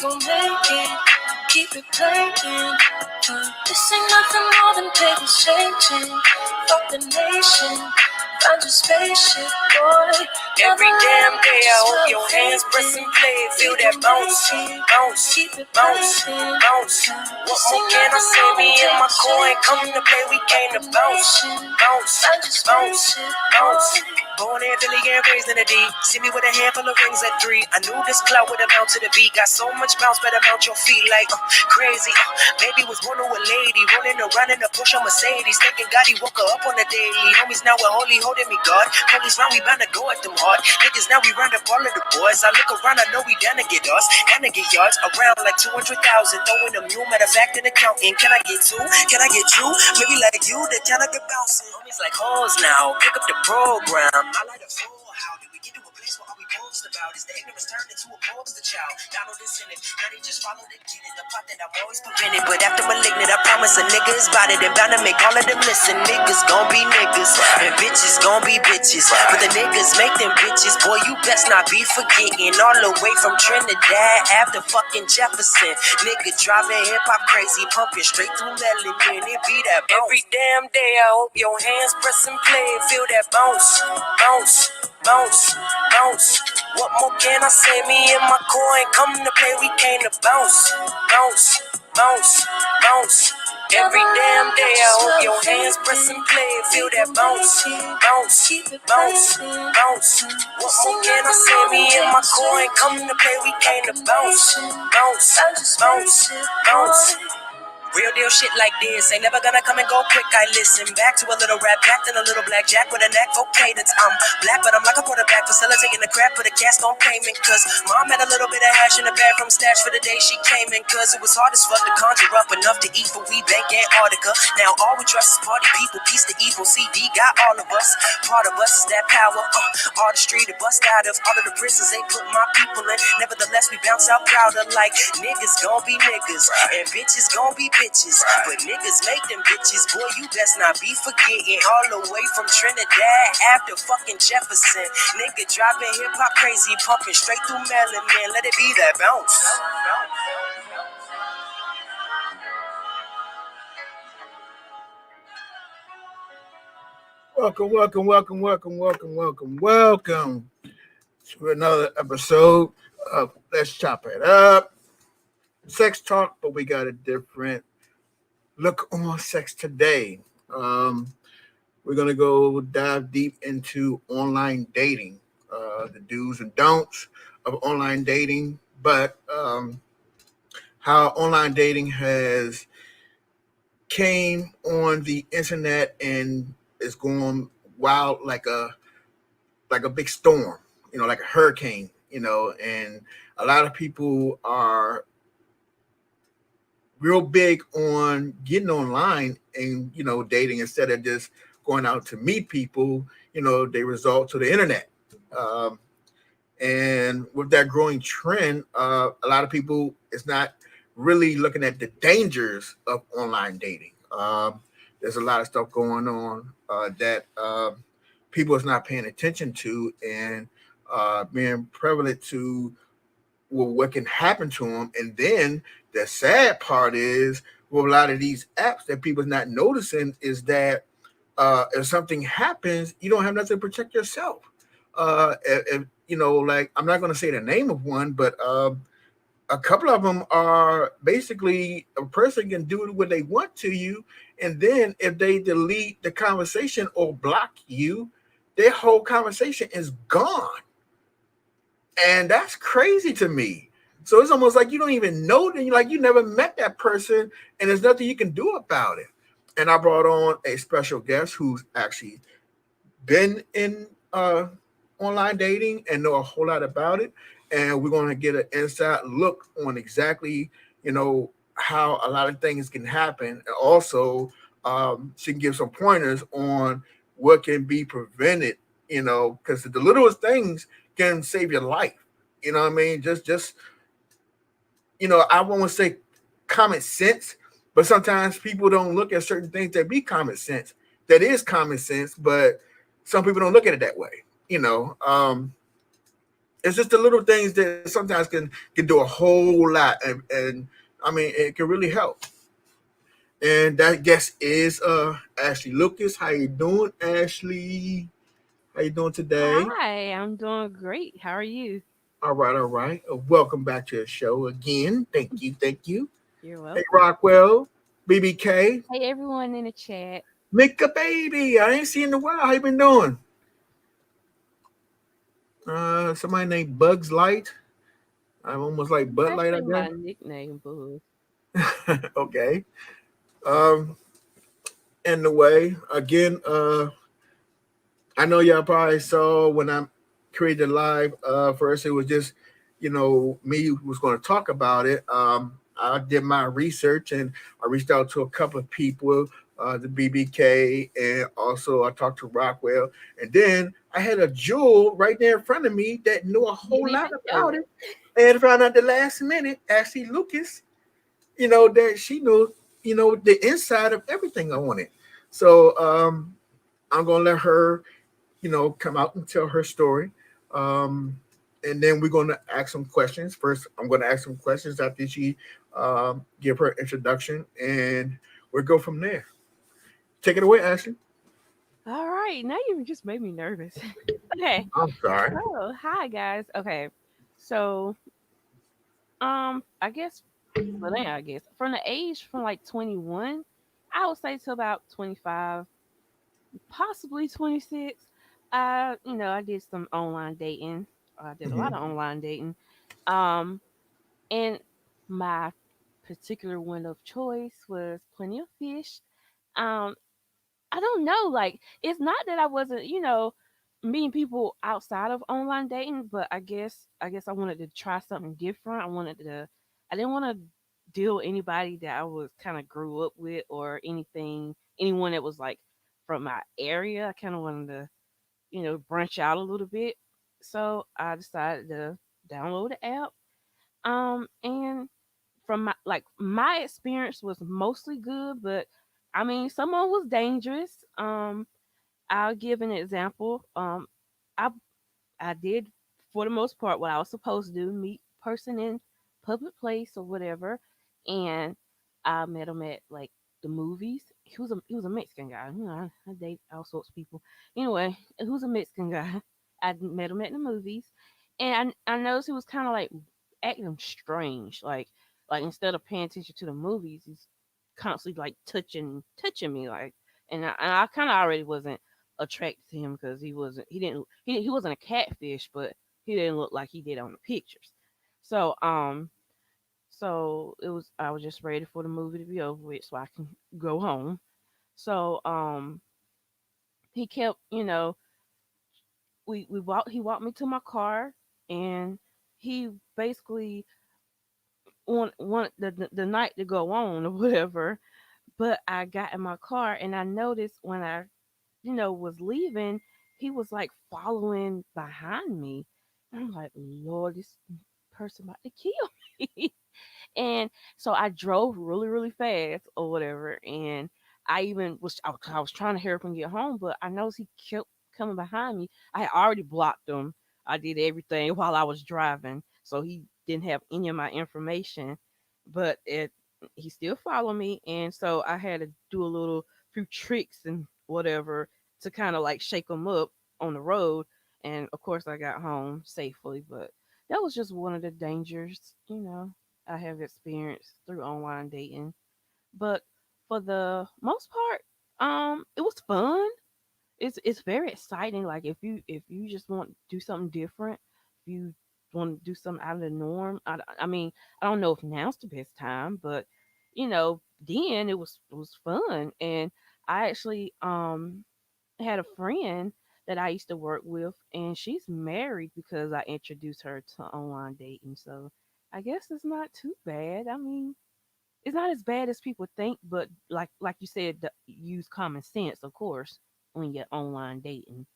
gon' make it. Keep it playing. This ain't nothing more than tables changing. Fuck the nation. Find your spaceship, boy. Every damn day I hope your hands press and play. Feel that bounce, bounce, bounce, bounce. What more can I say? Me and my coin come to play. We came to bounce, bounce, bounce, bounce. Born in Philly and raised in the D. See me with a handful of rings at 3. I knew this cloud would amount to the beat. Got so much bounce, better mount your feet like crazy. Baby was born to a lady, rolling around in a Porsche Mercedes. Thinking God he woke her up on the daily. Homies now we're holy, holding me God. Police round, we bound to go at them hard. Niggas now we round up all of the boys. I look around, I know we down to get us. Down to get yards around like 200,000. Throwing a mule, matter of fact, in the counting. Can I get 2? Can I get you? Maybe like you, that kind of get bouncing. Homies like hoes now, pick up the program. I like the flow. How did we get to a place where all we boast about is the ignorance turned into a poster child? Donald is in it, now they just follow the kid in the pot that I'm always prevented. But after malignant, I promise a nigga is about it and bound to make all of them listen. Niggas gon' be niggas, and bitches gon' be bitches. But the niggas make them bitches, boy, you best not be forgetting. All the way from Trinidad after fucking Jefferson. Nigga driving hip hop crazy, pumping straight through melanin. It be that bounce. Every damn day, I hope your hands press and play. Feel that bounce, bounce, bounce, bounce. What more can I say? Me and my coin come to play. We came to bounce, bounce, bounce, bounce. Every damn day, I hope your hands press and play. Feel that bounce, bounce, bounce, bounce. What more can I say? Me and my coin come to play. We came to bounce, bounce, bounce, bounce. Real deal shit like this ain't never gonna come and go quick. I listen back to a little rap packed and a little blackjack with a knack for cadence. I'm black, but I'm like a quarterback, facilitating the crap for the cast on payment. Cause mom had a little bit of hash in the bag from stash for the day she came in. Cause it was hard as fuck to conjure up enough to eat for we bank Antarctica. Now all we trust is party people, peace to evil. CD got all of us. Part of us is that power. Artistry to bust out of all of the prisons they put my people in. Nevertheless, we bounce out prouder like niggas gon' be niggas and bitches gon' be bitches, but niggas make them bitches. Boy, you best not be forgetting. All the way from Trinidad after fucking Jefferson. Nigga driving hip hop crazy, pumping straight through melanin. Let it be that bounce. Welcome to another episode of Let's Chop It Up. Sex talk, but we got a different look on sex today. We're going to go dive deep into online dating, the do's and don'ts of online dating, but how online dating has came on the internet and is going wild like a big storm, like a hurricane, and a lot of people are real big on getting online and dating instead of just going out to meet people. They resort to the internet, and with that growing trend, a lot of people is not really looking at the dangers of online dating. There's a lot of stuff going on that people is not paying attention to and being prevalent to what can happen to them. And then the sad part is with a lot of these apps that people's not noticing is that if something happens, you don't have nothing to protect yourself. If, like I'm not going to say the name of one, but a couple of them are basically a person can do what they want to you, and then if they delete the conversation or block you, their whole conversation is gone. And that's crazy to me. So it's almost like you don't even know that you never met that person, and there's nothing you can do about it. And I brought on a special guest who's actually been in online dating and know a whole lot about it. And we're going to get an inside look on exactly, how a lot of things can happen. And also, she can give some pointers on what can be prevented, because the littlest things can save your life. You know what I mean? Just I won't say common sense, but sometimes people don't look at certain things that be common sense. That is common sense, but some people don't look at it that way. it's just the little things that sometimes can do a whole lot, and I mean it can really help. And that guest is Ashley Lucas. How you doing, Ashley? How you doing today? Hi, I'm doing great. How are you? All right, all right. Welcome back to the show again. Thank you, thank you. You're Hey welcome. Rockwell, BBK, Hey, everyone in the chat. Mika baby. I ain't seen you in a while. How you been doing? Somebody named Bugs Light. I'm almost like It's Bud Light, I actually my guess. nickname, Boo. Okay. Um, in the way again. I know y'all probably saw when I created live. First, it was just me who was going to talk about it. I did my research and I reached out to a couple of people, the BBK, and also I talked to Rockwell. And then I had a jewel right there in front of me that knew a You whole didn't lot even know about it. it, and found out the last minute, Ashley Lucas, that she knew, the inside of everything on it. So I'm gonna let her come out and tell her story. Um, and then we're going to ask some questions. First, I'm going to ask some questions after she give her introduction, and we'll go from there. Take it away, Ashley. All right, now you just made me nervous. Okay, I'm sorry. so hi guys. Okay, so I guess I guess from the age from like 21, I would say to about 25, possibly 26. I did some online dating. I did a lot of Hmm. online dating. Um, and my particular one of choice was Plenty of Fish. Um, I don't know, like it's not that I wasn't, meeting people outside of online dating, but I guess I wanted to try something different. I didn't want to deal with anybody that I was kind of grew up with or anyone that was like from my area. I kind of wanted to, branch out a little bit. So I decided to download the app. And from my experience was mostly good, but I mean someone was dangerous. I'll give an example. I I did for the most part what I was supposed to do, meet person in public place or whatever, and I met him at like the movies. He was a Mexican guy. I date all sorts of people. Anyway, he was a Mexican guy. I met him at the movies, and I noticed he was kind of like acting strange. Like instead of paying attention to the movies, he's constantly like touching me like, and I kind of already wasn't attracted to him because he wasn't a catfish, but he didn't look like he did on the pictures. So it was I was just ready for the movie to be over with so I can go home. So he kept he walked me to my car, and he basically want the night to go on or whatever. But I got in my car and I noticed when I was leaving, he was like following behind me. And I'm like, Lord, this person about to kill me. And so I drove really, really fast or whatever. And I was trying to hurry up and get home, but I noticed he kept coming behind me. I had already blocked him. I did everything while I was driving. So he didn't have any of my information. But he still followed me. And so I had to do a few tricks and whatever to kind of like shake him up on the road. And of course, I got home safely. But that was just one of the dangers, I have experienced through online dating. But for the most part, it was fun. It's very exciting. Like if you just want to do something different, if you want to do something out of the norm. I mean, I don't know if now's the best time, but then it was fun. And I actually had a friend that I used to work with, and she's married because I introduced her to online dating. So I guess it's not too bad. I mean, it's not as bad as people think, but like you said, use common sense, of course, when you're online dating.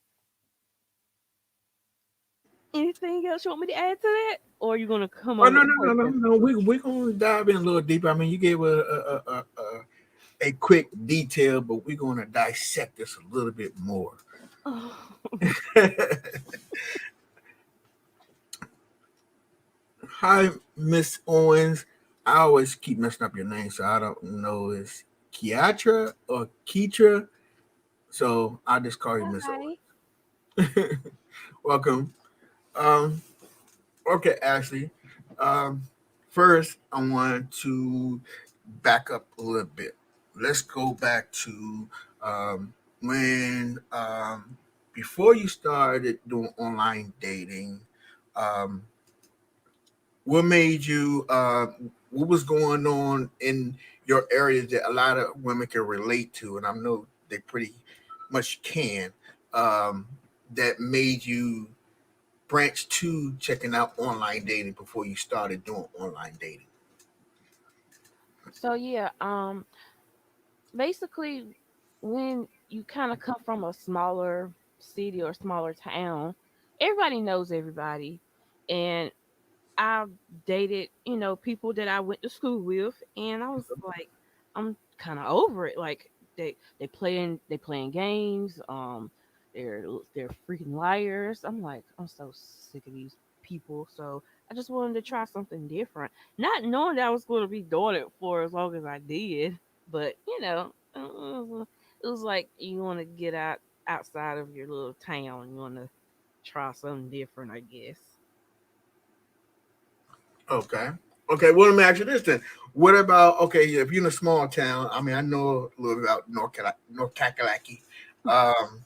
Anything else you want me to add to that, or are you gonna come Oh on no, with no, no, no, questions? no. We're gonna dive in a little deeper. I mean, you gave a quick detail, but we're gonna dissect this a little bit more. Oh, Hi, Miss Owens. I always keep messing up your name, so I don't know it's Kiatra or Keitra. So I'll just call you Miss Hi. Owens. Welcome. Um, okay, Ashley. Um, first, I want to back up a little bit. Let's go back to when before you started doing online dating. Um, what made you? What was going on in your area that a lot of women can relate to, and I know they pretty much can. Um, that made you branch to checking out online dating before you started doing online dating. So yeah, basically when you kind of come from a smaller city or smaller town, everybody knows everybody. And I dated, people that I went to school with, and I was like, I'm kind of over it. Like they playing games. They're freaking liars. I'm like, I'm so sick of these people. So I just wanted to try something different, not knowing that I was going to be doing it for as long as I did. But it was like you want to get outside of your little town. You want to try something different, I guess. Okay. Okay. Well, let me ask you this then. What about okay? If you're in a small town, I mean, I know a little bit about North Kakalaki. Um,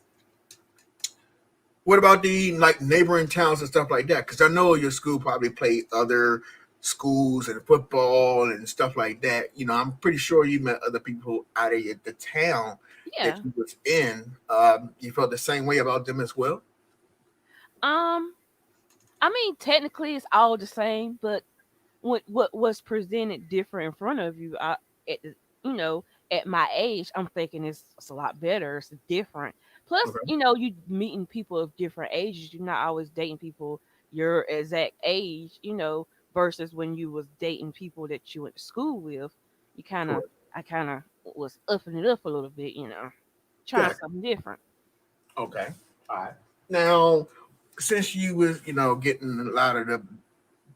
what about the like neighboring towns and stuff like that? Because I know your school probably played other schools and football and stuff like that. I'm pretty sure you met other people out of the town that Yeah. you was in. You felt the same way about them as well. Um, I mean, technically it's all the same, but what was presented different in front of you, at the- you know, at my age, I'm thinking it's a lot better. It's different. Plus, Okay. you meeting people of different ages. You're not always dating people your exact age, versus when you was dating people that you went to school with. You kind of, Correct. I kind of was upping it up a little bit, trying Yeah. something different. Okay. All right. Now, since you was getting a lot of the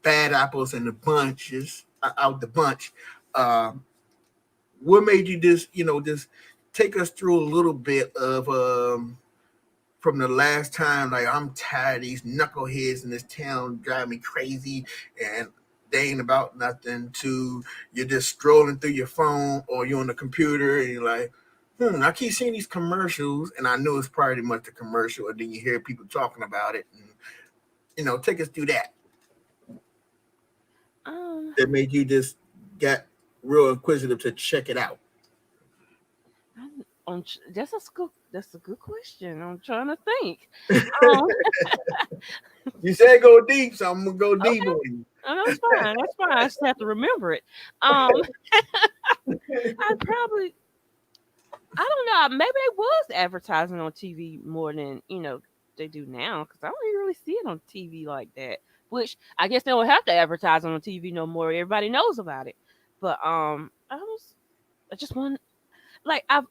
bad apples and the bunches out the bunch. Um, what made you just take us through a little bit of from the last time? Like I'm tired of these knuckleheads in this town drive me crazy, and they ain't about nothing. To you're just strolling through your phone or you're on the computer and you're like. I keep seeing these commercials, and I know it's pretty much a commercial, and then you hear people talking about it, and take us through that. Um, That made you just get real inquisitive to check it out? that's a good question. I'm trying to think. Um, You said go deep, so I'm gonna go deep okay, on you. that's fine. That's fine. I just have to remember it. Um, I probably, I don't know. Maybe they was advertising on TV more than they do now, because I don't even really see it on TV like that. Which I guess they don't have to advertise on TV no more. Everybody knows about it. But I just want like I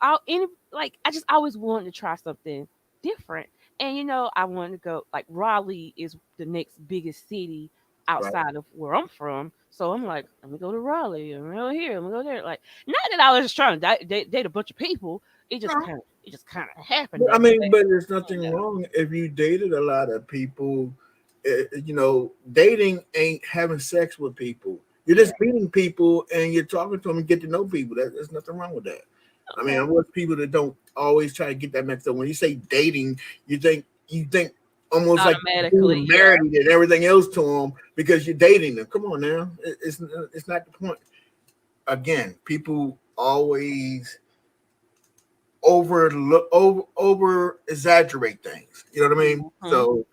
just always wanted to try something different. And I wanted to go, like, Raleigh is the next biggest city Right. outside of where I'm from. So I'm like, let me go to Raleigh, let me go here, let me go there. Like, not that I was just trying to date a bunch of people. No, It just kind of happened I that mean, way. but there's You nothing know. wrong if you dated a lot of people. Dating ain't having sex with people. You're Yeah. just meeting people and you're talking to them and get to know people. There's nothing wrong with that. I mean, Okay. I watch people that don't always try to get that mixed up. When you say dating, you think almost like Automatically, being yeah. married and everything else to them because you're dating them. Come on now, it's not the point. Again, people always over exaggerate things. You know what I mean? Hmm. So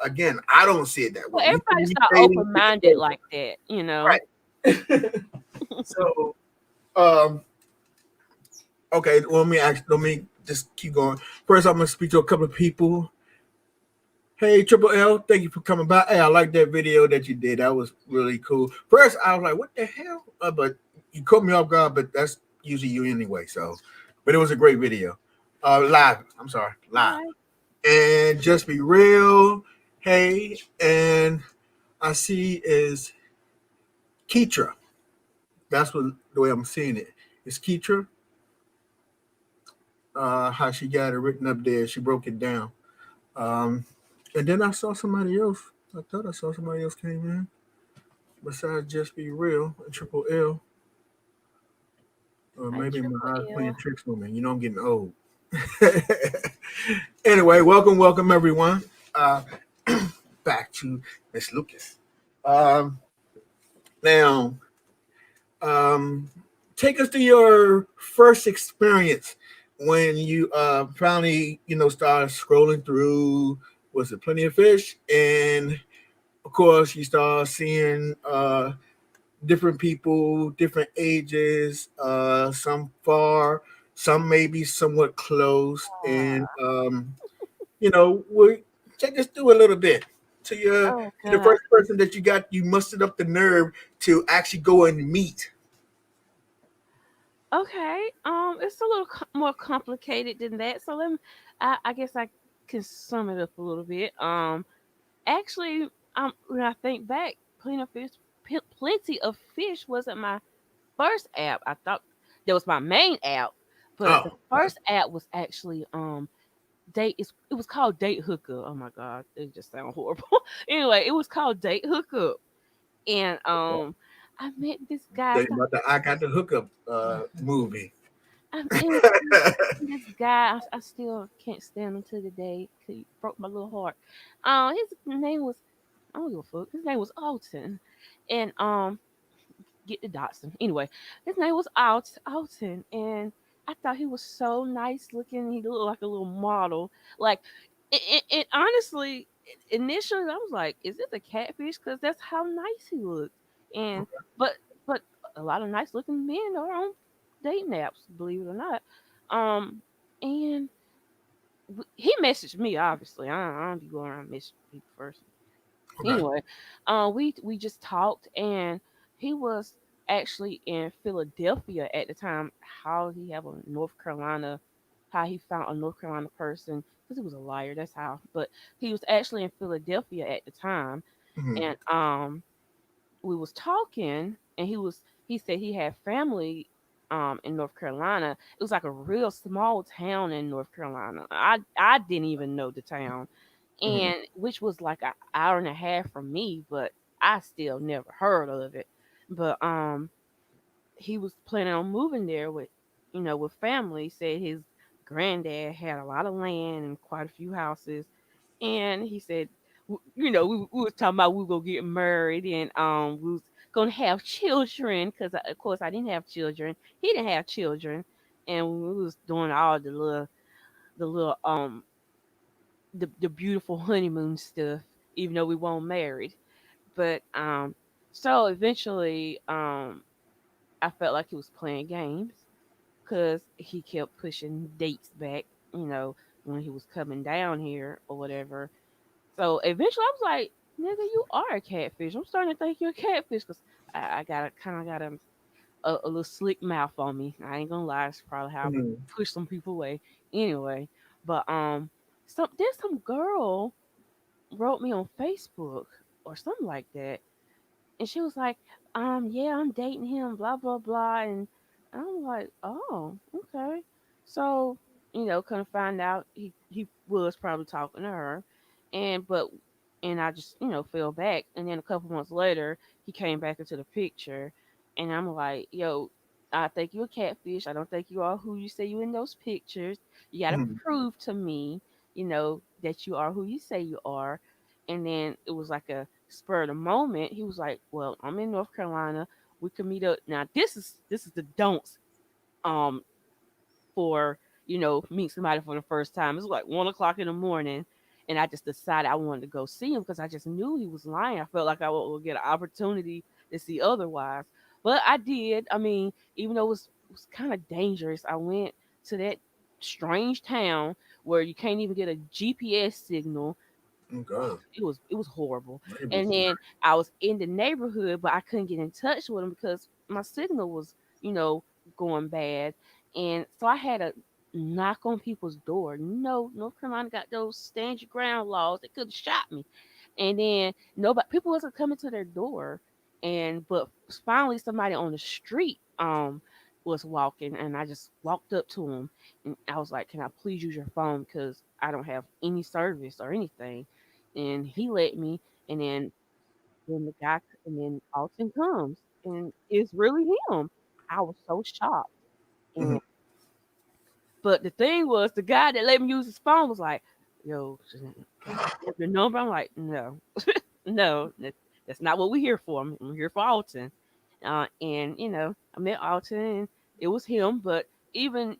again, I don't see it that way. Well, You can everybody's be not dating open people, minded like that. right? So um, okay, let me ask. Let me just keep going. First, I'm gonna speak to a couple of people. Hey, Triple L, thank you for coming by. Hey, I like that video that you did. That was really cool. First, I was like, "What the hell?" But you caught me off guard. But that's usually you anyway. So, but it was a great video. Live. I'm sorry, live. Hi. And just be real. Hey, and I see is Keitra. That's what the way I'm seeing it. It's Keitra. How she got it written up there. She broke it down. Um, and then I saw somebody else. I thought I saw somebody else came in besides Just Be Real and Triple L. Or Hi, maybe my Triple eyes playing L. tricks on me. You know I'm getting old. Anyway, welcome everyone. Back to Miss Lucas. Um, now, um, take us to your first experience when you finally, started scrolling through. Was it Plenty of Fish? And of course, you start seeing different people, different ages, some far, some maybe somewhat close, and we take us through a little bit to Oh the God. first person that you mustered up the nerve to actually go and meet. Okay. It's a little more complicated than that. So I guess I can sum it up a little bit. Actually, when I think back, Plenty of Fish wasn't my first app. I thought that was my main app, but the Oh, first app was actually it was called Date Hookup. Oh my god, it just sounds horrible. Anyway, it was called Date Hookup, and I met this guy. they about the I Got the Hookup movie. It was this guy. I still can't stand him to the day. 'Cause he broke my little heart. His name was I don't give a fuck. His name was Alton, and get the Dotson. Anyway, his name was Alton, and I thought he was so nice looking. He looked like a little model. Like, it honestly, initially I was like, "Is this a catfish?" Because that's how nice he looked. And but but a lot of nice looking men are on dating apps, believe it or not. Um, and he messaged me. Obviously, I don't be going around messaging people first. Okay. Anyway, we just talked, and he was actually in Philadelphia at the time. How he have a North Carolina, how he found a North Carolina person because he was a liar. That's how. But he was actually in Philadelphia at the time, Mhm. and we was talking, and he said he had family in North Carolina. It was like a real small town in North Carolina. I didn't even know the town, Mhm. and which was like an hour and a half from me, but I still never heard of it. But he was planning on moving there with with family. Said his granddad had a lot of land and quite a few houses, and he said, we was talking about we were gonna get married, and we was gonna have children because of course I didn't have children, he didn't have children, and we was doing all the beautiful honeymoon stuff, even though we weren't married. But so eventually, I felt like he was playing games because he kept pushing dates back, you know, when he was coming down here or whatever. So eventually, I was like, "Nigga, you are a catfish. I'm starting to think you're a catfish because I got a kind of got a little slick mouth on me. I ain't gonna lie, it's probably how I Mhm. push some people away. Anyway, but there's some girl wrote me on Facebook or something like that, and she was like, yeah, I'm dating him, blah blah blah, and I'm like, oh, okay. So, couldn't find out he was probably talking to her, and but and I just fell back, and then a couple months later he came back into the picture, and I'm like, yo. I think you a catfish. I don't think you are who you say you in those pictures. You got to Mhm. prove to me, that you are who you say you are. And then it was like a spur of the moment. He was like, "Well, I'm in North Carolina. We could meet up." Now this is the don'ts um for meet somebody for the first time. It was like 1 o'clock in the morning, and I just decided I wanted to go see him because I just knew he was lying. I felt like I would get an opportunity to see otherwise, but I did. I mean, even though it was kind of dangerous, I went to that strange town where you can't even get a GPS signal. Okay. It was horrible. Maybe. And then I was in the neighborhood, but I couldn't get in touch with him because my signal was, going bad. And so I had to knock on people's door. No, North Carolina got those stand your ground laws. They could have shot me. And then nobody, people wasn't coming to their door, and but finally somebody on the street was walking, and I just walked up to him, and I was like, "Can I please use your phone because I don't have any service or anything?" And he let me, and then the guy, and then Alton comes, and it's really him. I was so shocked. Mhm. And but the thing was, the guy that let me use his phone was like, "Yo, can I have your number?" I'm like, "No, no, that's not what we're here for. I'm here for Alton." And I met Alton, and it was him. But even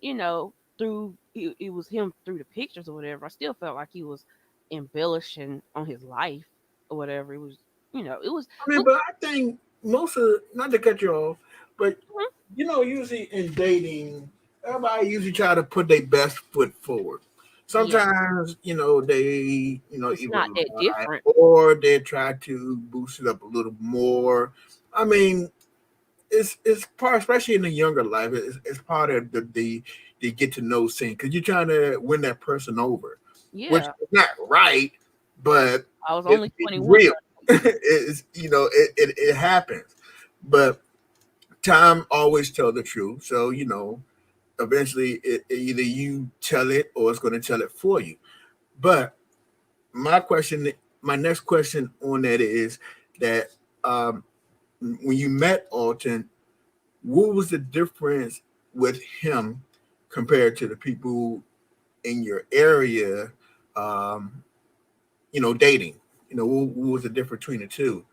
through it was him through the pictures or whatever, I still felt like he was embellishing on his life or whatever. It was, it was I mean, look. but I think most of not to cut you off, but Mhm. usually in dating, everybody usually try to put their best foot forward. Yeah, Sometimes, they, it's either not that lie different. or they try to boost it up a little more. I mean, it's part, especially in the younger life, it's part of the get to know scene because you're trying to win that person over, which Yeah, is not right, but I was it's only being 21. real. It's it happens, but time always tell the truth. So eventually either you tell it or it's going to tell it for you. But my question, my next question on that is that um, when you met Alton, what was the difference with him compared to the people in your area? Um, dating. What was the difference between the two?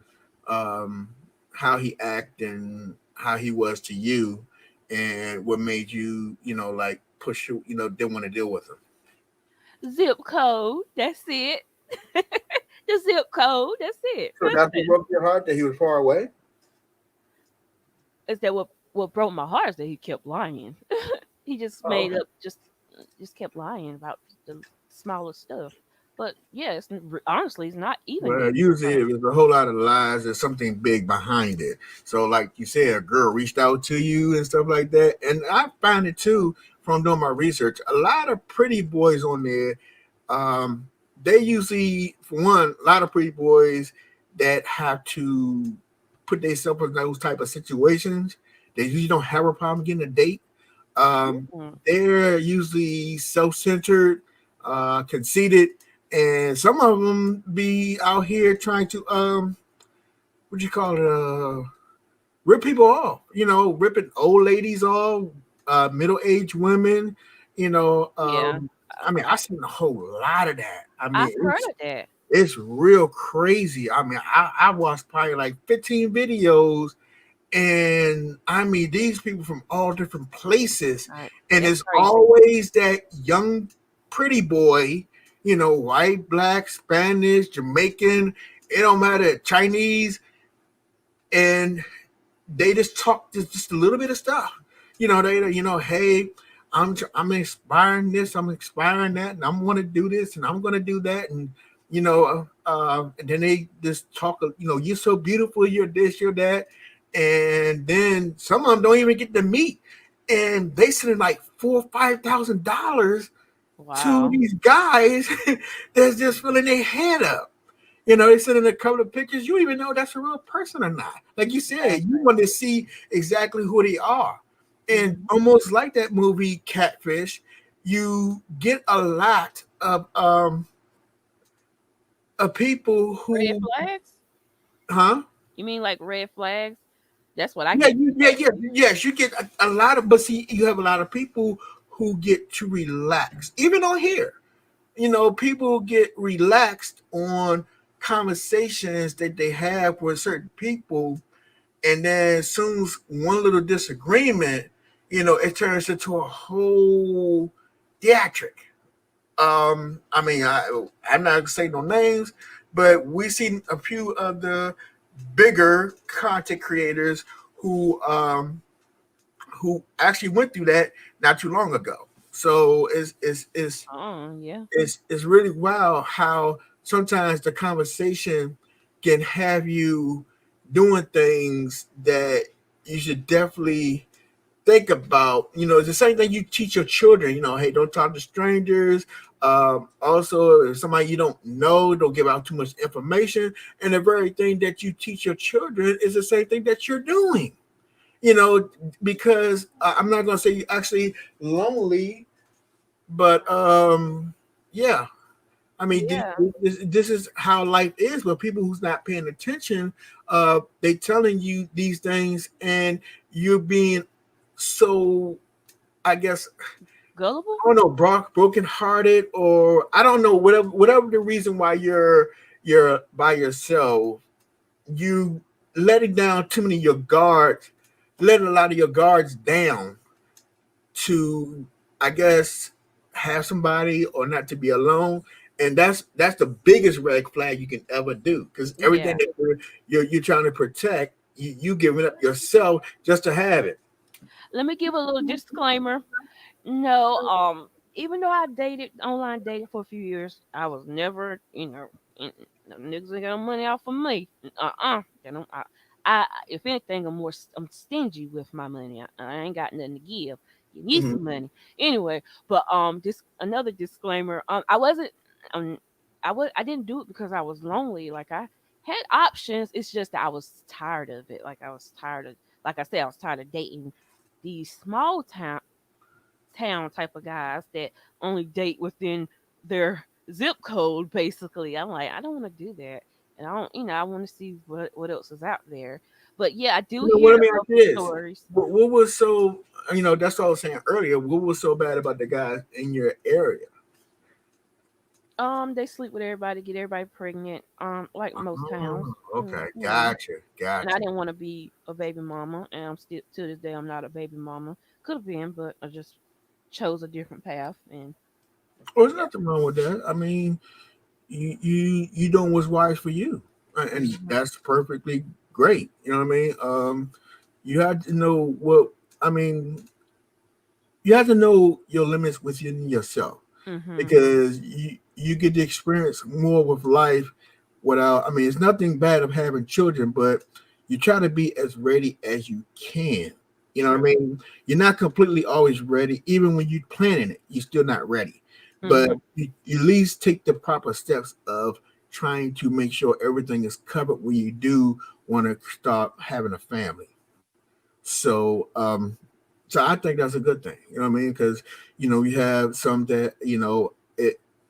Um, how he acted and how he was to you, and what made you, like push you, didn't want to deal with him. Zip code. That's it. The zip code. That's it. So that's what broke your heart that he was far away. Is that what broke my heart is that he kept lying. He just Oh, made okay. up, just kept lying about the smallest stuff. But yeah, honestly, it's not even Well, that usually different. if there's a whole lot of lies, there's something big behind it. So, like you said, a girl reached out to you and stuff like that. And I found it too from doing my research. A lot of pretty boys on there, um, they usually, for one, a lot of pretty boys that have to put themselves in those type of situations, they usually don't have a problem getting a date. Mm-mm. They're usually self-centered, conceited, and some of them be out here trying to what you call it, rip people off. Ripping old ladies off, middle-aged women. You know, Yeah, um, I mean, I've seen a whole lot of that. I mean, I've heard of that. it's real crazy. I mean, I watched probably like 15 videos, and I mean these people from all different places, and That's it's crazy. always that young pretty boy, white, black, Spanish, Jamaican, it don't matter, Chinese, and they just talk just a little bit of stuff. They hey, I'm inspiring this, I'm inspiring that, and I'm going to do this, and I'm going to do that, and and then they just talk. You're so beautiful, you're this, you're that, and then some of them don't even get to meet, and they send like $4,000 or $5,000 to Wow. these guys that's just filling their head up. They send in a couple of pictures. You don't even know that's a real person or not. Like you said, you Exactly. want to see exactly who they are. And Hmm. almost like that movie Catfish, you get a lot of people Red who, flags? huh? You mean like red flags? That's what I Yeah, get from yeah. catfish. Yes, you get a lot of, but see, you have a lot of people who get to relax, even on here. People get relaxed on conversations that they have with certain people, and then as soon as one little disagreement, it turns into a whole theatric. I mean, I'm not gonna say no names, but we've seen a few of the bigger content creators who actually went through that not too long ago. So Oh, yeah. it's really wild how sometimes the conversation can have you doing things that you should definitely think about, it's the same thing you teach your children. Hey, don't talk to strangers. Also, if somebody you don't know, don't give out too much information. And the very thing that you teach your children is the same thing that you're doing. Because I'm not going to say you actually lonely, but yeah. I mean, Yeah. this is how life is. But people who's not paying attention, they telling you these things, and you're being so, I guess, Gullible. I don't know, broken hearted, or I don't know, whatever the reason why you're by yourself, you letting down too many of your guards, letting a lot of your guards down to, I guess, have somebody or not to be alone. And that's the biggest red flag you can ever do, because everything Yeah. that you're trying to protect, you giving up yourself just to have it. Let me give a little disclaimer. No, even though I dated online dating for a few years, I was never, niggas ain't got no money off of me. You know, if anything, I'm stingy with my money. I ain't got nothing to give. Give me Mhm. some money anyway. But this another disclaimer. I didn't do it because I was lonely. Like I had options. It's just that I was tired of it. Like I was tired of, like I said, I was tired of dating these small town type of guys that only date within their zip code basically. I'm like, I don't want to do that. And I don't, I want to see what else is out there. But yeah, I do What I hear mean of the is this: stories. what was so, that's what I was saying earlier. What was so bad about the guys in your area? They sleep with everybody, get everybody pregnant, like most towns. Oh, okay, You know. gotcha, And I gotcha. didn't want to be a baby mama, and I'm still to this day I'm not a baby mama. Could have been, but I just chose a different path. And Well, there's yeah. nothing wrong with that. I mean, you doing what's wise for you, and Hmm. that's perfectly great. You know what I mean? You have to know what I mean. You have to know your limits within yourself, Hmm. because you get to experience more with life without. I mean, it's nothing bad of having children, but you try to be as ready as you can. You know what I True. mean? You're not completely always ready, even when you're planning it. You're still not ready, but Hmm. you at least take the proper steps of trying to make sure everything is covered when you do want to start having a family. So I think that's a good thing. You know what I mean? Because you have some that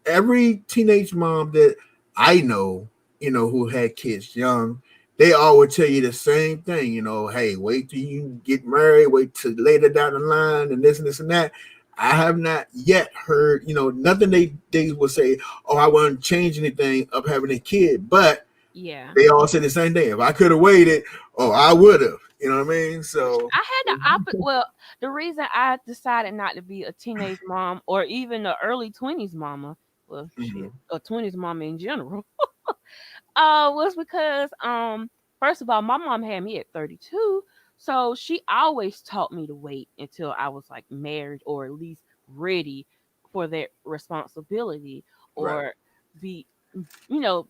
every teenage mom that I know, who had kids young, they all would tell you the same thing. Hey, wait till you get married, wait till later down the line, and this and this and that. I have not yet heard, nothing they will say, oh, I wouldn't change anything of having a kid, but Yeah. they all say the same thing. If I could have waited, oh, I would have. You know what I mean? So I had the opposite. Well, the reason I decided not to be a teenage mom or even a early 20s mama, well, shit, mhm. a 20s mama in general, was because first of all, my mom had me at 32, so she always taught me to wait until I was like married or at least ready for that responsibility, Right, or be, you know,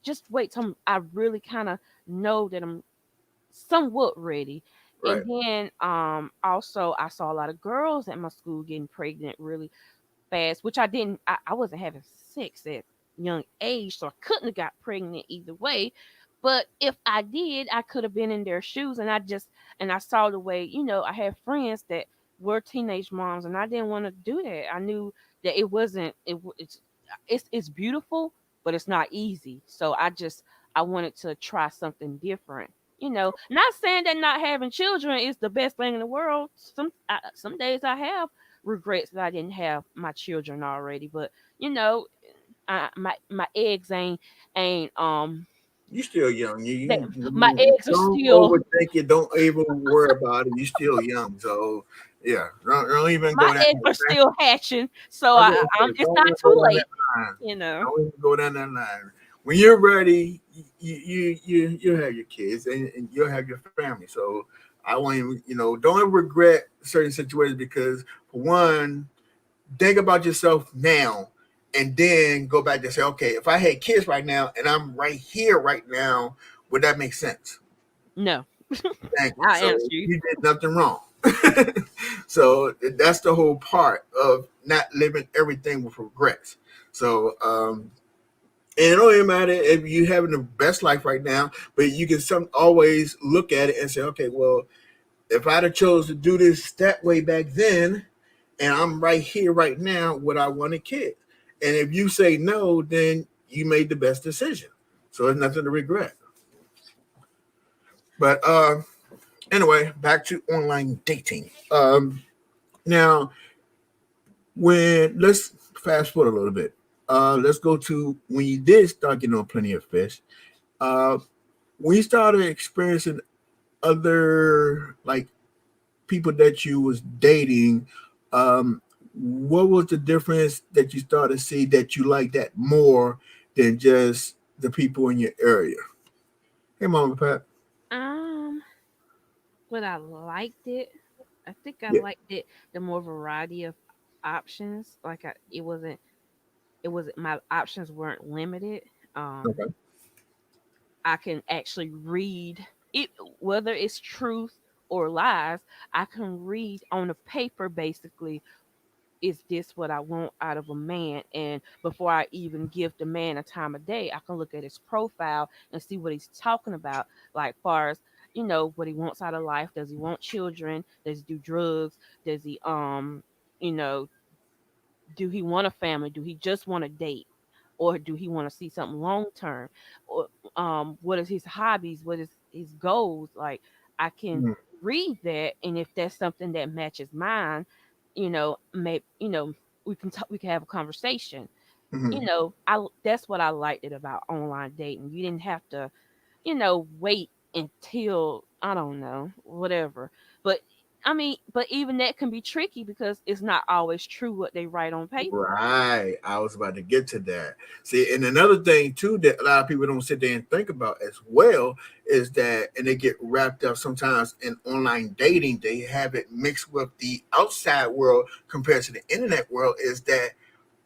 just wait till I really kind of know that I'm somewhat ready. And right, then also I saw a lot of girls at my school getting pregnant really fast, which I wasn't having sex at young age, so I couldn't have got pregnant either way. But if I did, I could have been in their shoes, and I saw the way, I had friends that were teenage moms, and I didn't want to do that. I knew that it wasn't it's beautiful, but it's not easy. So I wanted to try something different. Not saying that not having children is the best thing in the world. Some days I have regrets that I didn't have my children already, but you know, my eggs ain't you still young. You, they, you my don't eggs are don't still overthink it. Don't even worry about it. You still young. So yeah, don't even my go down. eggs are still hatching, so I was gonna I'm say, it's don't not even too go down that late, line. you know. Don't even go down that line. When you're ready, you'll have your kids, and you'll have your family. So I want you, don't regret certain situations, because for one, think about yourself now, and then go back and say, okay, if I had kids right now and I'm right here right now, would that make sense? No, Thank you. I So answer you. you did nothing wrong. So that's the whole part of not living everything with regrets. So and it don't even matter if you having the best life right now, but you can some always look at it and say, okay, well, if I'd have chose to do this that way back then, and I'm right here right now, would I want a kid? And if you say no, then you made the best decision. So there's nothing to regret. But anyway, back to online dating. Now when let's fast forward a little bit. Let's go to when you did start getting on Plenty of Fish. Uh, when you started experiencing other like people that you was dating, what was the difference that you started to see that you like that more than just the people in your area? Hey, Mama Pat. Um, but I liked it. I think I Yeah. liked it. The more variety of options. It wasn't my options weren't limited. Um, Okay. I can actually read it, whether it's truth or lies. I can read on a paper basically, is this what I want out of a man? And before I even give the man a time of day, I can look at his profile and see what he's talking about, like far as what he wants out of life. Does he want children? Does he do drugs? Does he you know do he want a family? Do he just want to date? Or do he want to see something long term? Or what is his hobbies? What is his goals? Like I can Mhm. read that, and if that's something that matches mine, maybe we can have a conversation. Mhm. That's what I liked it about online dating. You didn't have to wait until I don't know, whatever. But I mean, but even that can be tricky because it's not always true what they write on paper. Right. I was about to get to that. See, and another thing too that a lot of people don't sit there and think about as well is that, and they get wrapped up sometimes in online dating, they have it mixed with the outside world compared to the internet world, is that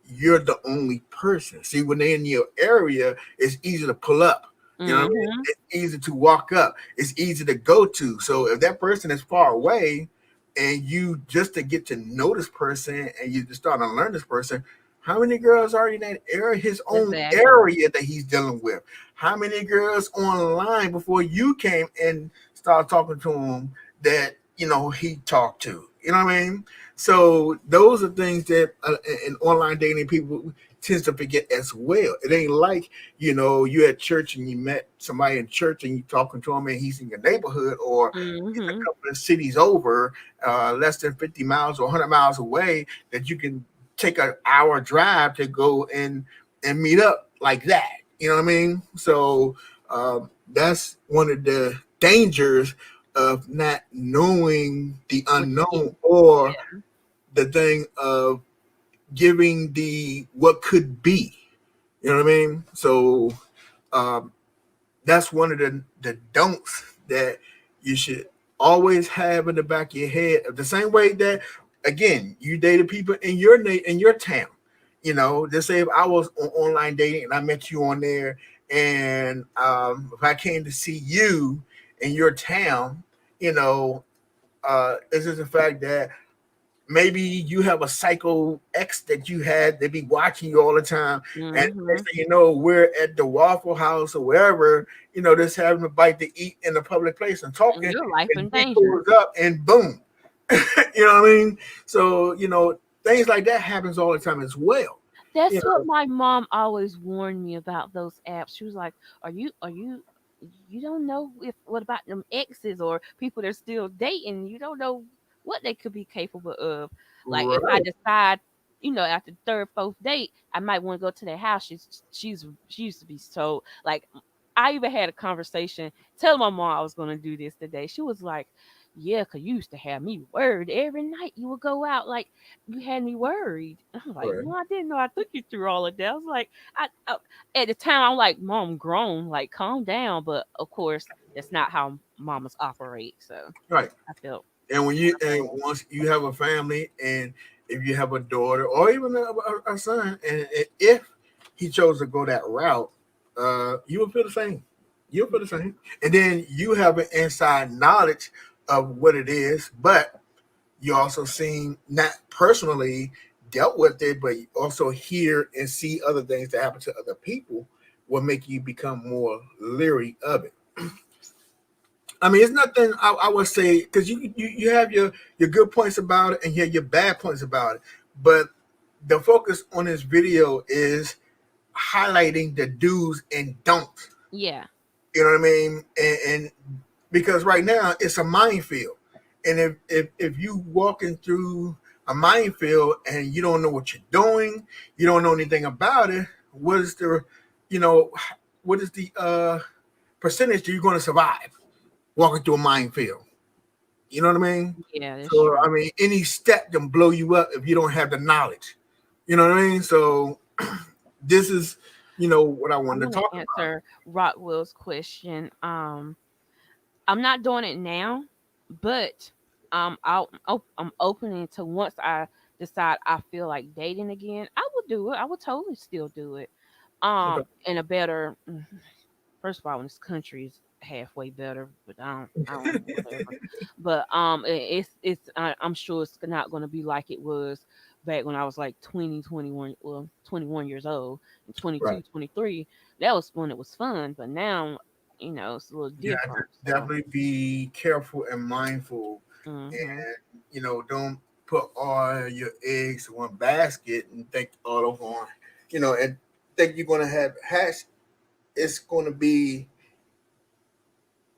you're the only person. See, when they're in your area, it's easy to pull up. You know what I mean? Mhm. It's easy to walk up. It's easy to go to. So if that person is far away and you just to get to know this person and you just start to learn this person, how many girls are in that area, his own Exactly. area that he's dealing with? How many girls online before you came and started talking to him that, he talked to? You know what I mean? So those are things that in online dating people tends to forget as well. It ain't like you at church and you met somebody in church and you talking to him and he's in your neighborhood or he's a Mhm. couple of cities over, less than 50 miles or 100 miles away that you can take an hour drive to go and meet up like that. You know what I mean? So that's one of the dangers of not knowing the What you get? unknown or Yeah. the thing of giving the what could be. You know what I mean? So um, that's one of the don'ts that you should always have in the back of your head. The same way that again you dated people in your town. Just say if I was on online dating and I met you on there, and if I came to see you in your town, it's just the fact that maybe you have a psycho ex that you had that be watching you all the time, and next Mhm. thing you know, we're at the Waffle House or wherever, just having a bite to eat in a public place and talking, And your life and in he danger. pulls up and boom, you know what I mean? So things like that happens all the time as well. You That's what know, my mom always warned me about those apps. She was like, you don't know if what about them exes or people they're still dating. You don't know what they could be capable of. Like if I right? decide, after the third, fourth date, I might want to go to their house. She used to be so like I even had a conversation telling my mom I was gonna do this today. She was like, yeah, 'cause you used to have me worried every night you would go out. Like you had me worried. I'm like, Right. no, I didn't know I took you through all of that. I was like, at the time, I'm like, Mom, I'm grown, like, calm down. But of course, that's not how mamas operate. So Right. I felt And when you kind of and bad. once you have a family, and if you have a daughter or even a son, and if he chose to go that route, you will feel the same. You'll feel the same, and then you have an inside knowledge of what it is. But You also seen not personally dealt with it, but you also hear and see other things that happen to other people will make you become more leery of it. I mean, it's nothing I would say because you have your good points about it and you have your bad points about it, but the focus on this video is highlighting the do's and don'ts. Yeah. You know what I mean? And because right now it's a minefield, and if you walking through a minefield and you don't know what you're doing, you don't know anything about it. What is the, you know, what is the percentage that you're going to survive walking through a minefield? You know what I mean? Yeah, that's So true. I mean, any step can blow you up if you don't have the knowledge. You know what I mean? So this is, what I I wanted to want talk to about. answer Rockwell's question. I'm not doing it now, but I'm opening to once I decide I feel like dating again. I will do it. I would totally still do it. Okay. In a better. First of all, when this country is halfway better, but I don't whatever. But I'm sure it's not going to be like it was back when I was like 20, 21, well, 21 years old, and Right. 22, 23. That was when it was fun, but now, it's a little You have to different. So, definitely be careful and mindful, mhm. and don't put all your eggs in one basket and think all of on, and think you're gonna have hash. It's gonna be.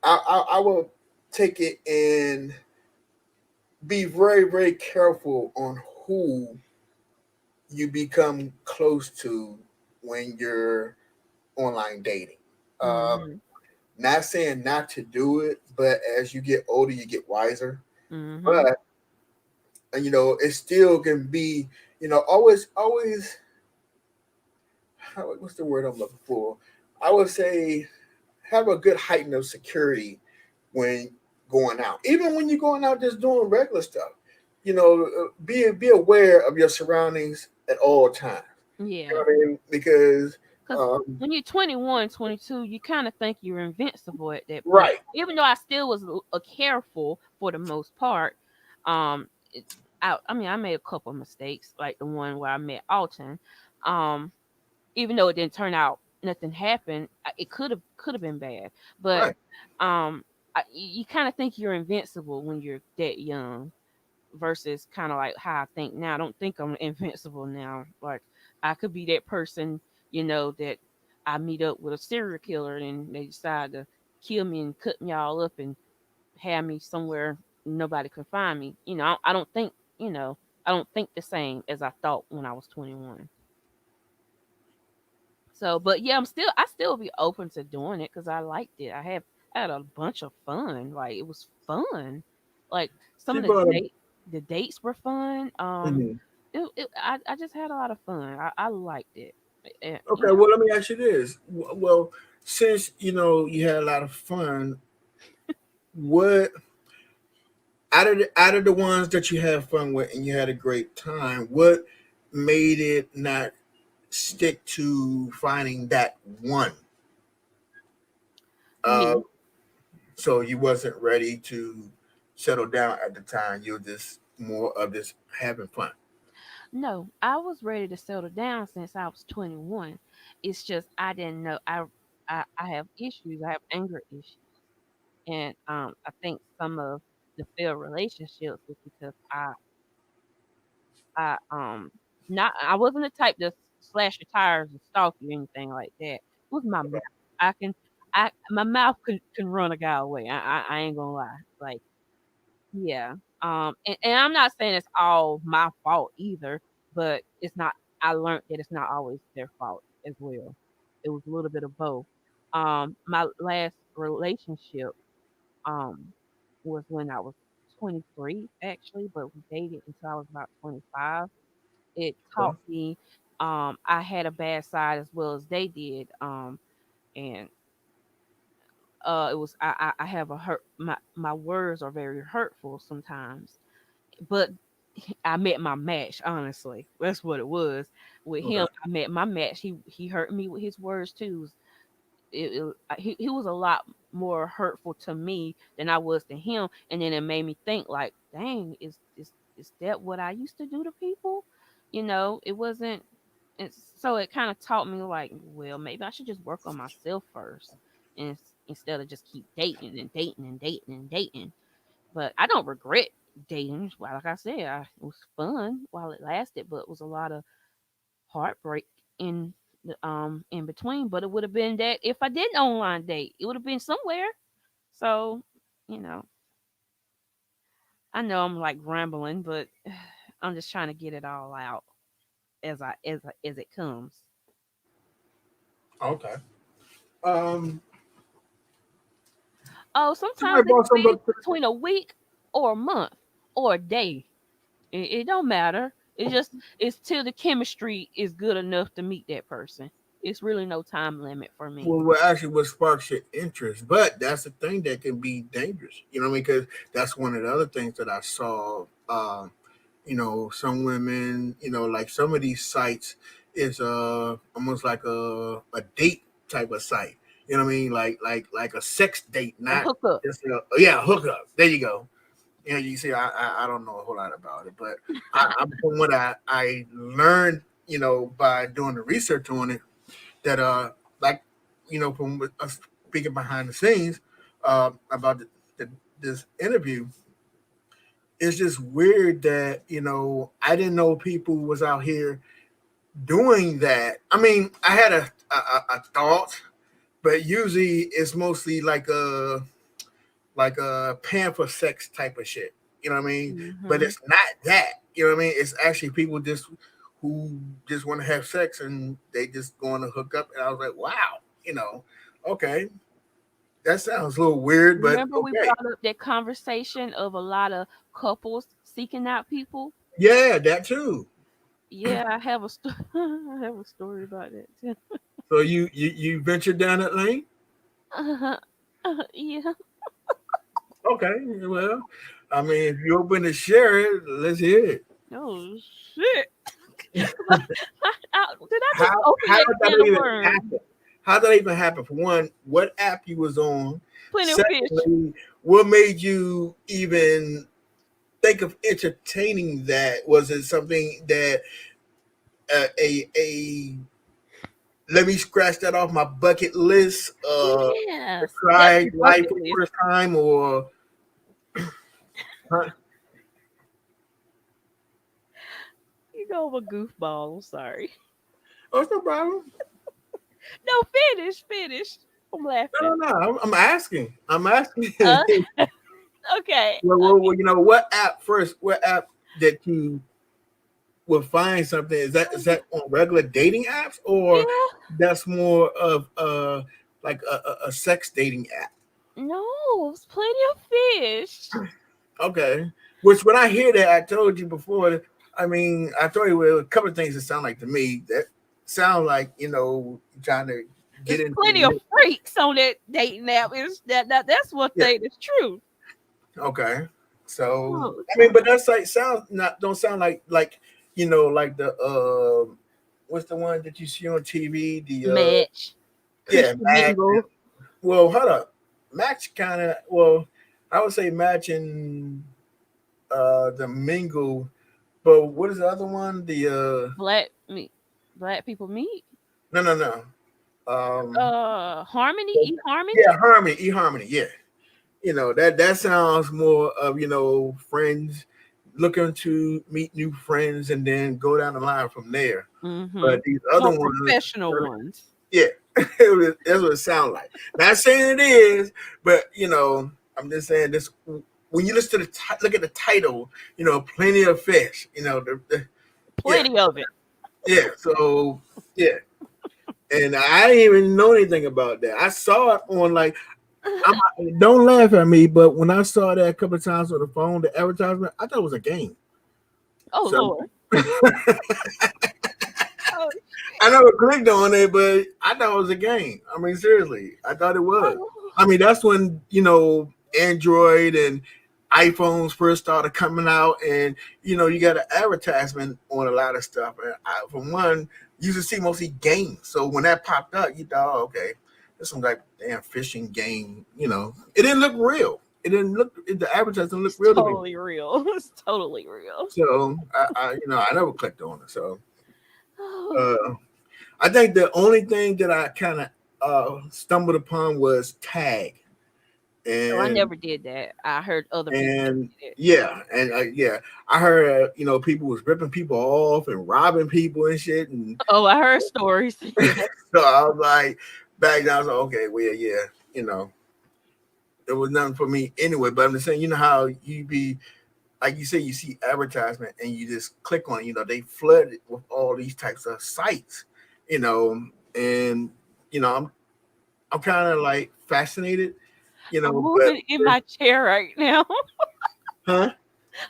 I will take it and be very very careful on who you become close to when you're online dating. Um, Mhm. Not saying not to do it, but as you get older, you get wiser. Mhm. But it still can be, always. What's the word I'm looking for? I would say have a good heighten of security when going out, even when you're going out just doing regular stuff. Be aware of your surroundings at all times. You know Yeah. what I mean? Because Because um, when you're 21, 22, you kind of think you're invincible at that point. right, Even though I still was careful for the most part. It, I mean, I made a couple of mistakes, like the one where I met Alton. Um, Even though it didn't turn out, nothing happened. It could have been bad, but right. you kind of think you're invincible when you're that young versus kind of like how I think now. I don't think I'm invincible now. Like I could be that person, that I meet up with a serial killer and they decide to kill me and cut me all up and have me somewhere nobody can find me. I don't think, I don't think the same as I thought when I was 21. So, but yeah, I still be open to doing it because I liked it. I had a bunch of fun. Like it was fun. Like some She of the brought up. the dates were fun. Mhm. I just had a lot of fun. I liked it. Okay, well, let me ask you this. Well, since you had a lot of fun, what out of the ones that you had fun with and you had a great time, what made it not stick to finding that one? Uh, Me. so you wasn't ready to settle down at the time. You were just more of just having fun. No, I was ready to settle down since I was 21. It's just I didn't know I have issues. I have anger issues. And I think some of the failed relationships was because I not I wasn't the type to slash your tires and stalk you or anything like that. It was my mouth. I can I my mouth can run a guy away. I ain't gonna lie. Like, yeah. And I'm not saying it's all my fault either, but it's not I learned that it's not always their fault as well. It was a little bit of both. My last relationship um was when I was 23 actually, but we dated until I was about 25. It Okay. taught me, I had a bad side as well as they did, and, it was I have a hurt my words are very hurtful sometimes, but I met my match, honestly. That's what it was. With Okay. him, I met my match. He hurt me with his words too. He was a lot more hurtful to me than I was to him, and then it made me think like dang, is that what I used to do to people? It wasn't. So it kind of taught me like, well, maybe I should just work on myself first, and instead of just keep dating and dating and dating and dating. But I don't regret dating. Well, like I said, it was fun while it lasted, but it was a lot of heartbreak in in between. But it would have been that if I didn't online date, it would have been somewhere. So, you know, I know I'm like rambling, but I'm just trying to get it all out as it comes. Okay. Um, Oh, somebody sometimes it brought could something be up. between a week or a month or a day. It don't matter. It's till the chemistry is good enough to meet that person. It's really no time limit for me. Well, what actually what sparks your interest, but that's the thing that can be dangerous. You know what I mean? Because that's one of the other things that I saw. Some women, like some of these sites is almost like a date type of site. You know what I mean? Like a sex date, A not hookup. just yeah, hookup. There you go. You see, I don't know a whole lot about it, but from what I learned, by doing the research on it, that like from us speaking behind the scenes about this interview, it's just weird that I didn't know people was out here doing that. I mean, I had a thought, but usually it's mostly like a pan for sex type of shit. You know what I mean? But Hmm. it's not that. You know what I mean? It's actually people just who just want to have sex and they just going to hook up. And I was like, wow, okay, that sounds a little weird, but Remember we okay, brought up that conversation of a lot of couples seeking out people? yeah, that too. Yeah, I have a I have a story about that too. So you ventured down that lane? Yeah. Okay, well, I mean, if you're open to share it, let's hear it. Oh shit. Did I just How open how that did can that of even worms? happen? How did that even happen? For one, what app you was on? Plenty of fish. Secondly, what made you even think of entertaining that? Was it something that a let me scratch that off my bucket list? To Yes. try Definitely life bucket for the list. first time, or huh? You know I'm a goofball. I'm sorry. Oh, it's no problem. No, finish. I'm laughing. No. I'm asking. I'm asking. Uh, okay. Well, what app first? What app that you would find something? Is that on regular dating apps, or Yeah. that's more of like a sex dating app? No, it's plenty of fish. Okay. Which when I hear that, I told you before. I mean, I told you a couple of things that sound like to me that sound like trying to get There's into the plenty of freaks on that dating app. That's one yeah. thing that's true. Okay. So Oh, I mean, but child. that site sounds not don't sound like like the what's the one that you see on TV? The Match. yeah, Christian Match. Mingle. Well, hold up, Match kind of I would say Match and the Mingle, but what is the other one? The Black me. Black people meet. no. Harmony. E Harmony. Yeah, Harmony, eHarmony, yeah. That sounds more of friends looking to meet new friends and then go down the line from there. Mm-hmm. But these other More ones, professional ones. yeah, that's what it sounds like. Not saying it is, but I'm just saying this. When you listen to look at the title, plenty of fish. Yeah, Plenty of it. yeah. So yeah, and I didn't even know anything about that. I saw it on don't laugh at me, but when I saw that a couple of times on the phone, the advertisement, I thought it was a game. Oh So Lord. Oh, I never clicked on it, but I thought it was a game. I mean, seriously, I thought it was. oh. I mean, that's when Android and iPhones first started coming out, and you got an advertisement on a lot of stuff. And for one, you used to see mostly games. So when that popped up, you thought, oh, okay, this some like damn fishing game. It didn't look real. it didn't look. The advertising looked It's real to me. totally real. It's totally real. So I never clicked on it. So Oh, uh, I think the only thing that I kind of stumbled upon was Tag, I and never did that. I heard other people that and did it. yeah, I heard people was ripping people off and robbing people and shit, and Oh, I heard stories. Yeah. so I was like, back down. I was like, okay, well, yeah, you know, it was nothing for me anyway. But I'm just saying, you know how you be like you say, you see advertisement and you just click on it. You know, they flood it with all these types of sites. You know, and I'm kind of like fascinated. You I'm know, but moving in my chair right now. huh?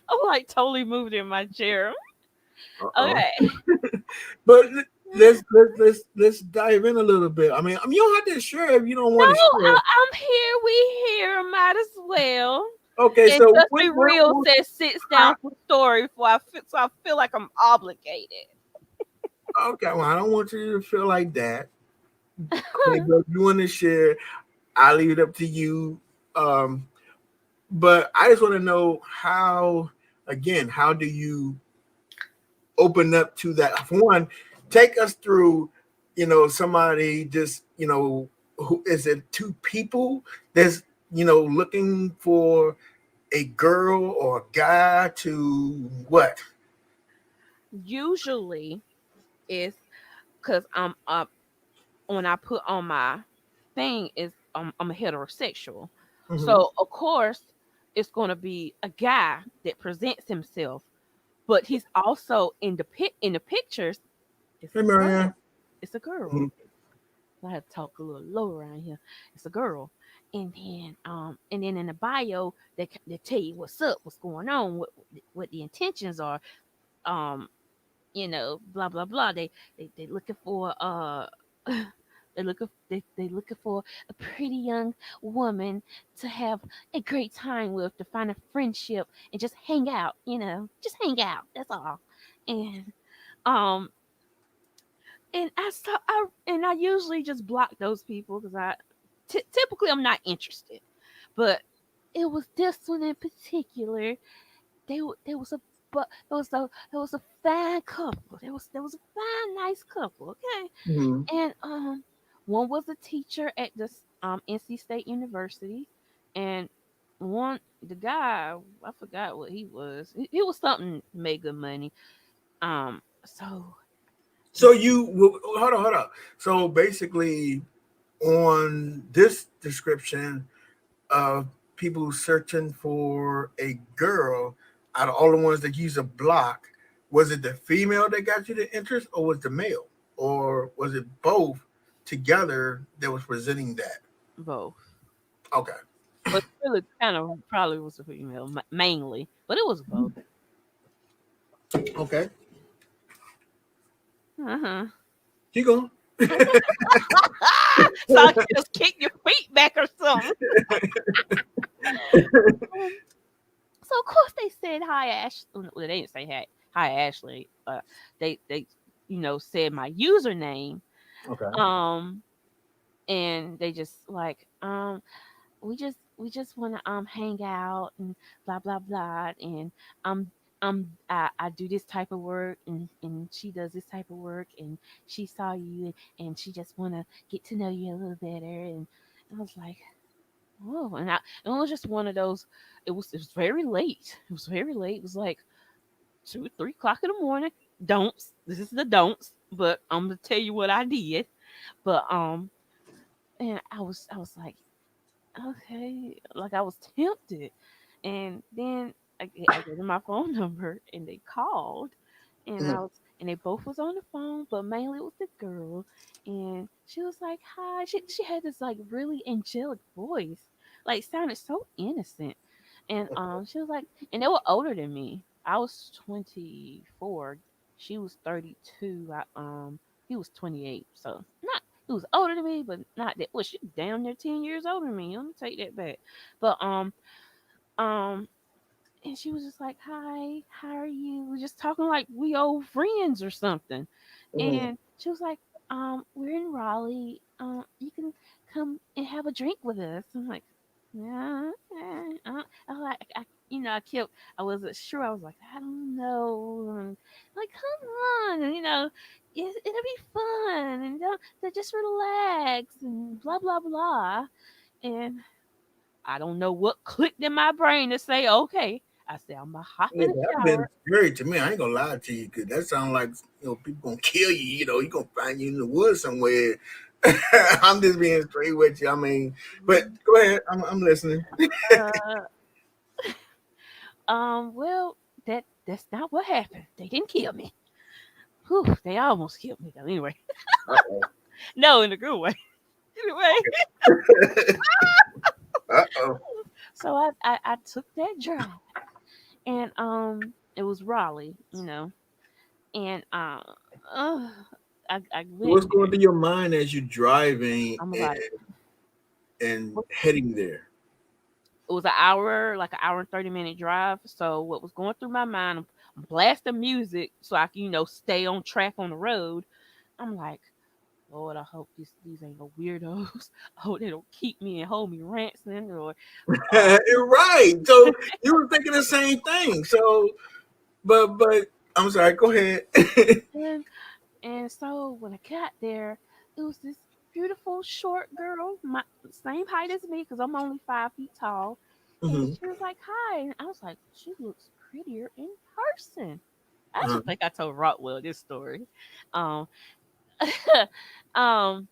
I'm like totally moved in my chair. Uh-oh. Okay. But let's dive in a little bit. I mean, you don't have to share if you don't No, want to share. I'm here. We here. Might as well. Okay, And so Just Be Real says sits how, down for story before so I feel like I'm obligated. okay, well, I don't want you to feel like that. Okay, but if you want to share, I'll leave it up to you. Um, but I just want to know how, again, how do you open up to that? For one, take us through, somebody just, who is it two people that's, looking for a girl or a guy to what? Usually it's because I'm up when I put on my thing is I'm a heterosexual. Mm-hmm. So of course it's gonna be a guy that presents himself, but he's also in the pictures, it's Hey, a girl. Marianne. It's a girl. Mm-hmm. I have to talk a little low around here. It's a girl. And then in the bio they tell you what's up, what's going on, what the intentions are. Um, blah blah blah. They looking for they looking for a pretty young woman to have a great time with, to find a friendship and just hang out, just hang out. That's all. And um I usually just block those people because typically I'm not interested. But it was this one in particular. There was a but there was a fine couple. There was a fine nice couple. Okay, Mm-hmm. and one was a teacher at this NC State University, and the guy, I forgot what he was. He was something made good money. So So hold on. So basically, on this description of people searching for a girl, out of all the ones that use a block, was it the female that got you the interest, or was the male, or was it both together that was presenting that? both. Okay. But really, kind of probably was a female mainly, but it was both. Okay. Uh-huh. Keep going. So I could just kick your feet back or something. Um, so of course they said hi, Ash. Well, they didn't say hi, Ashley. They said my username. Okay. Um, and they just like we just want to hang out and blah blah blah, and um I do this type of work, and she does this type of work, and she saw you, and she just want to get to know you a little better. And I was like, oh, and it was just one of those. It was very late. It was very late. It was like 2 3 o'clock in the morning. Don'ts. This is the don'ts. But I'm gonna tell you what I did. But and I was like, okay, like I was tempted. And then I gave them my phone number, and they called, and Mhm. and they both was on the phone, but mainly it was the girl. And she was like, hi. She had this like really angelic voice, like sounded so innocent. And she was like, and they were older than me. I was 24. She was 32. He was 28. So not he was older than me, but not that. Well, she down there 10 years older than me. Let me take that back. But um, and she was just like, "Hi, how are you?" We just talking like we old friends or something. Mhm. And she was like, "We're in Raleigh. You can come and have a drink with us." I'm like, Yeah, I like I wasn't sure. I was like, I don't know, and like, come on, and it'll be fun, and just relax and blah blah blah. And I don't know what clicked in my brain to say, okay. I said I'm gonna hop Yeah, in the that been shower. scary to me. I ain't gonna lie to you, cause that sounds like people gonna kill you. You gonna find you in the woods somewhere. I'm just being straight with you. I mean, but go ahead. I'm listening. Uh, well, that's not what happened. They didn't kill me. Whew, they almost killed me though. Anyway, Uh-oh. no, in a good way. Anyway, Uh-oh. so I took that drive, and it was Raleigh, and uh, I went What's going there. through your mind as you're driving I'm and like, heading there? it was an hour, like an hour and 30-minute drive. So what was going through my mind? I'm blasting music so I can, stay on track on the road. I'm like, Lord, I hope these ain't no weirdos. I hope they don't keep me and hold me ransom uh, You're right. So you were thinking the same thing. So, but I'm sorry. Go ahead. and and so when I got there, it was this beautiful short girl, my same height as me, because I'm only 5 feet tall. And Hmm. she was like, "Hi," and I was like, "She looks prettier in person." I Uh-huh. actually think I told Rockwell this story. Um, um,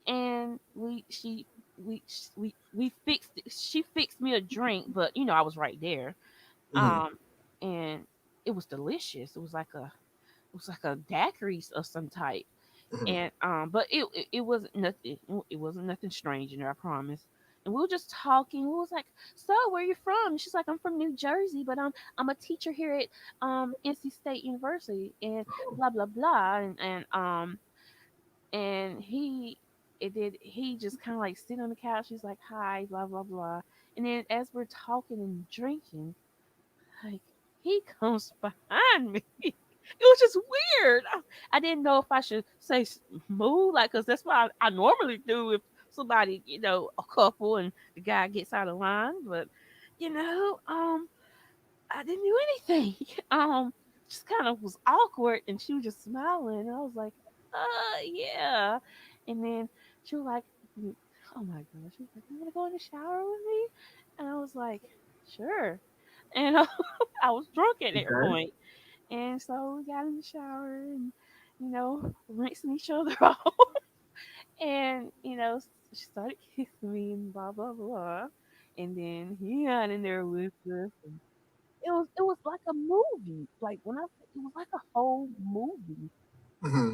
and we fixed it. She fixed me a drink, but I was right there. Hmm. Um, and it was delicious. It was like a daiquiri of some type. Hmm. And but it wasn't nothing. It wasn't nothing strange in there, I promise. And we were just talking. We was like, "So, where you from?" And she's like, "I'm from New Jersey, but I'm a teacher here at NC State University," and blah blah blah. And he just kind of like sit on the couch. He's like, "Hi," blah blah blah. And then as we're talking and drinking, like, he comes behind me. It was just weird. I didn't know if I should say move, like, cause that's what I normally do if somebody, a couple, and the guy gets out of line. But, I didn't do anything. Just kind of was awkward, and she was just smiling. And I was like, yeah. And then she was like, oh my gosh, she was like, "You want to go in the shower with me?" And I was like, sure. And I was drunk at that Okay. point. And so we got in the shower and, rinsing each other off. And, she started kissing me and blah, blah, blah. And then he got in there with us. And it was like a movie. Like, when I say it was like a whole movie. Hmm.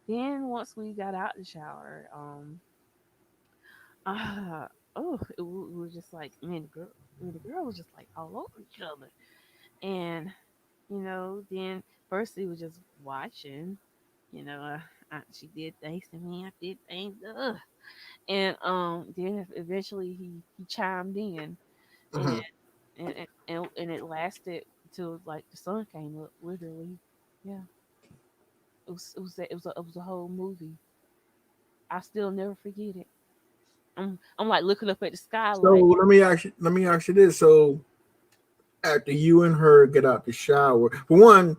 Then once we got out the shower, uh, it was just like me and the girl was just like all over each other. And then first he was just watching. She did things to me. I did things. Ugh. And then eventually he chimed in, and Hmm. and it lasted till like the sun came up. Literally, yeah. It was a whole movie. I still never forget it. I'm like looking up at the sky So like, let me ask you this. So after you and her get out the shower, for one,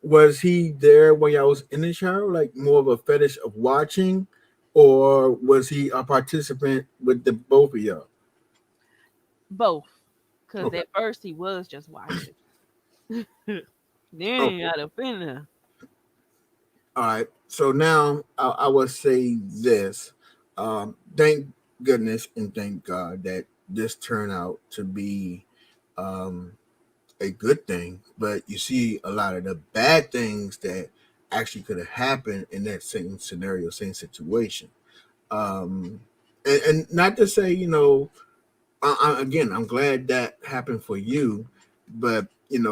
was he there when y'all was in the shower, like more of a fetish of watching, or was he a participant with the both of y'all? both, because Okay. at first he was just watching. Then he Okay. got up in there. All right. So now I will say this. Thank goodness and thank God that this turned out to be um, a good thing. But you see a lot of the bad things that actually could have happened in that same scenario, same situation. Um, and not to say, again, I'm glad that happened for you, but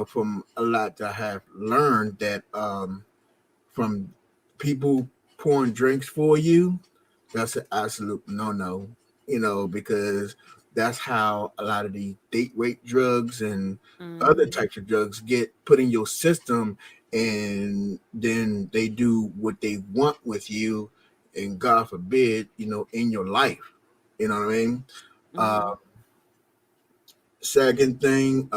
from a lot that I have learned that from people pouring drinks for you, that's an absolute no. Because that's how a lot of the date rape drugs and other Hmm. types of drugs get put in your system, and then they do what they want with you, and God forbid, in your life. You know what I mean? Hmm. Second thing,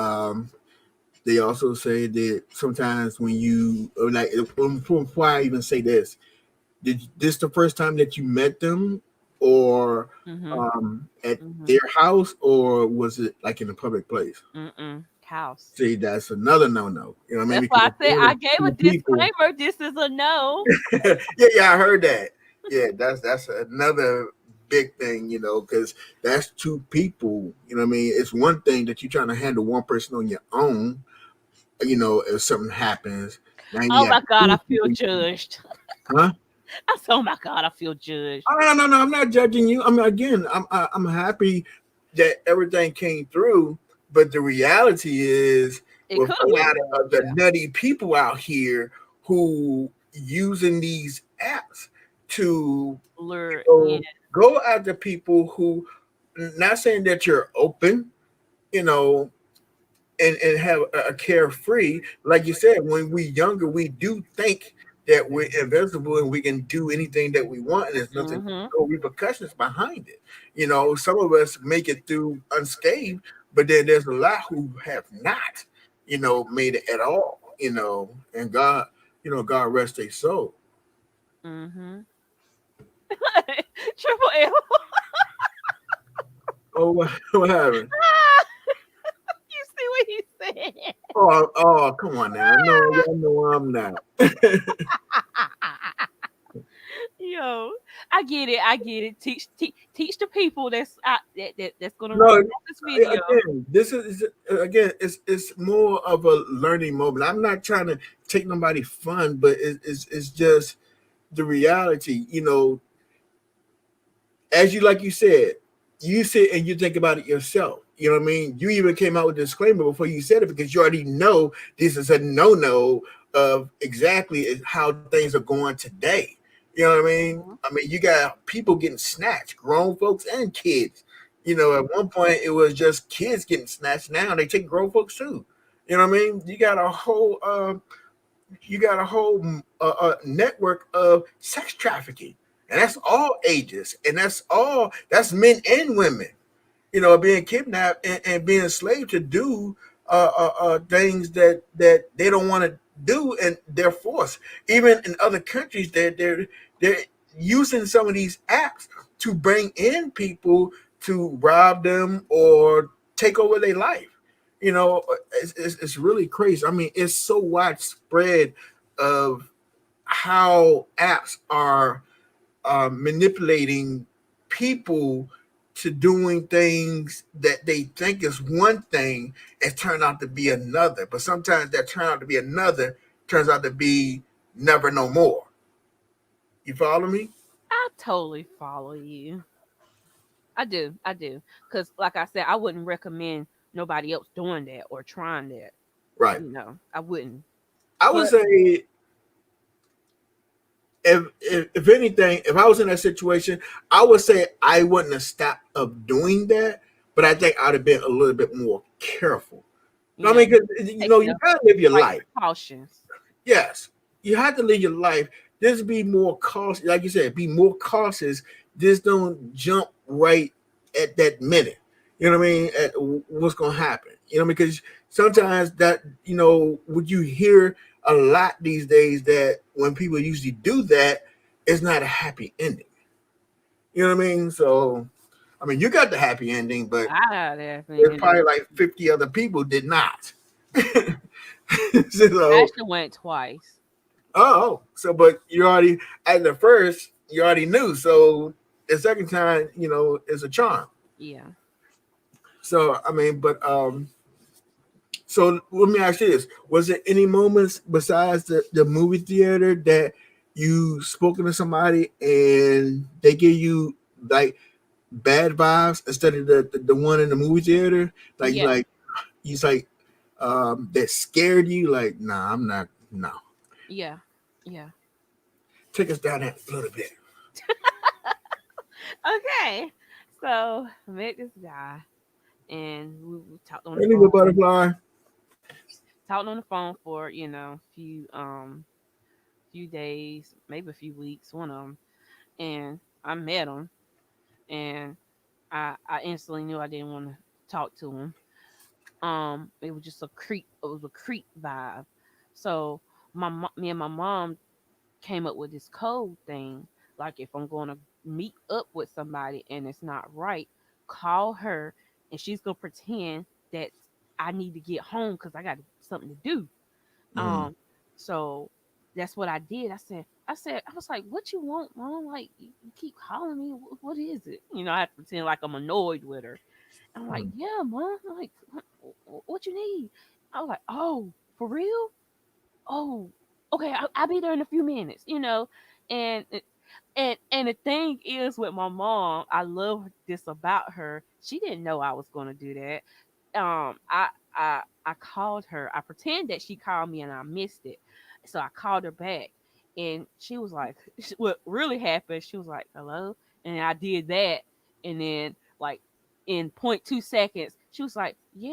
they also say that sometimes when you or like before I even say this, did this the first time that you met them, or Mhm. at their Mhm. house, or was it like in a public place? House. See, that's another no. You know what I mean? That's why I Because said there's I gave a two people. disclaimer. This is a no. Yeah, I heard that. Yeah, that's another big thing, because that's two people. You know what I mean? It's one thing that you're trying to handle one person on your own. If something happens, now Oh you have my God, I two feel people. judged. Huh? I said, oh my God, I feel judged. Oh, no, no, no. I'm not judging you. I mean, again, I'm happy that everything came through, but the reality is, It with could a have went lot bad. of the Yeah. nutty people out here who using these apps to Lure in. know, go after people who, not saying that you're open, you know, and have a carefree. Like you said, when we younger, we do think that we're invincible and we can do anything that we want, and there's nothing, Mm-hmm. no repercussions behind it. Some of us make it through unscathed, but then there's a lot who have not, made it at all. And God rest their soul. Mm-hmm. Triple L. Oh, what happened? You see what he said? Oh, come on now. No, y'all know I'm not. Yo, I get it. I get it. Teach the people that's out, that's gonna No, watch this video. again, this is again, it's more of a learning moment. I'm not trying to take nobody fun, but it's just the reality. As like you said, you sit and you think about it yourself. You know what I mean? You even came out with a disclaimer before you said it because you already know this is a no of exactly how things are going today. You know what I mean? Mhm. I mean, you got people getting snatched, grown folks and kids. At one point it was just kids getting snatched. Now they take grown folks too. You know what I mean? You got a whole network of sex trafficking, and that's all ages, and that's men and women. Being kidnapped and being enslaved to do things that they don't want to do, and they're forced. Even in other countries, they're using some of these apps to bring in people to rob them or take over their life. It's really crazy. I mean, it's so widespread of how apps are manipulating people to doing things that they think is one thing and turn out to be another. But sometimes that turn out to be another turns out to be never no more. You follow me? I totally follow you. I do. I do. Cause like I said, I wouldn't recommend nobody else doing that or trying that. Right. I wouldn't. I would But say if anything, if I was in that situation, I would say I wouldn't have stopped of doing that, but I think I'd have been a little bit more careful. I yeah, mean, because take you gotta live your right life. precautions. Yes, you have to live your life. Just be more cautious, like you said. Be more cautious. Just don't jump right at that minute. You know what I mean? At what's gonna happen? Because sometimes that what you hear a lot these days that when people usually do that, it's not a happy ending. You know what I mean? So, I mean, you got the happy ending, but I had that there's thing. probably like 50 other people did not. I So, actually went twice. so but you already at the first you already knew. So the second time, is a charm. Yeah. So I mean, but so let me ask you this: was there any moments besides the movie theater that you spoken to somebody and they give you like bad vibes instead of the one in the movie theater? Yeah. Like he's like that scared you? Like, nah, I'm not. No, Yeah. Yeah. take us down that a little bit. Okay. So I met this guy and we talked on the Hey, phone. little butterfly. Talked on the phone for, few days, maybe a few weeks, one of them. And I met him and I instantly knew I didn't want to talk to him. It was just a creep. It was a creep vibe. So me and my mom came up with this code thing. Like if I'm going to meet up with somebody and it's not right, call her and she's gonna pretend that I need to get home because I got something to do. Mm-hmm. Um, so that's what I did. I was like, "What you want, mom? Like you keep calling me. What is it?" I have to pretend like I'm annoyed with her. I'm like, "Yeah, mom. Like, what you need?" I was like, "Oh, for real? Oh, okay, I'll be there in a few minutes, and and the thing is with my mom, I love this about her. She didn't know I was going to do that. I called her. I pretend that she called me and I missed it, so I called her back, and she was like, "What really happened?" She was like, "Hello," and I did that, and then like in point 2 seconds, she was like, you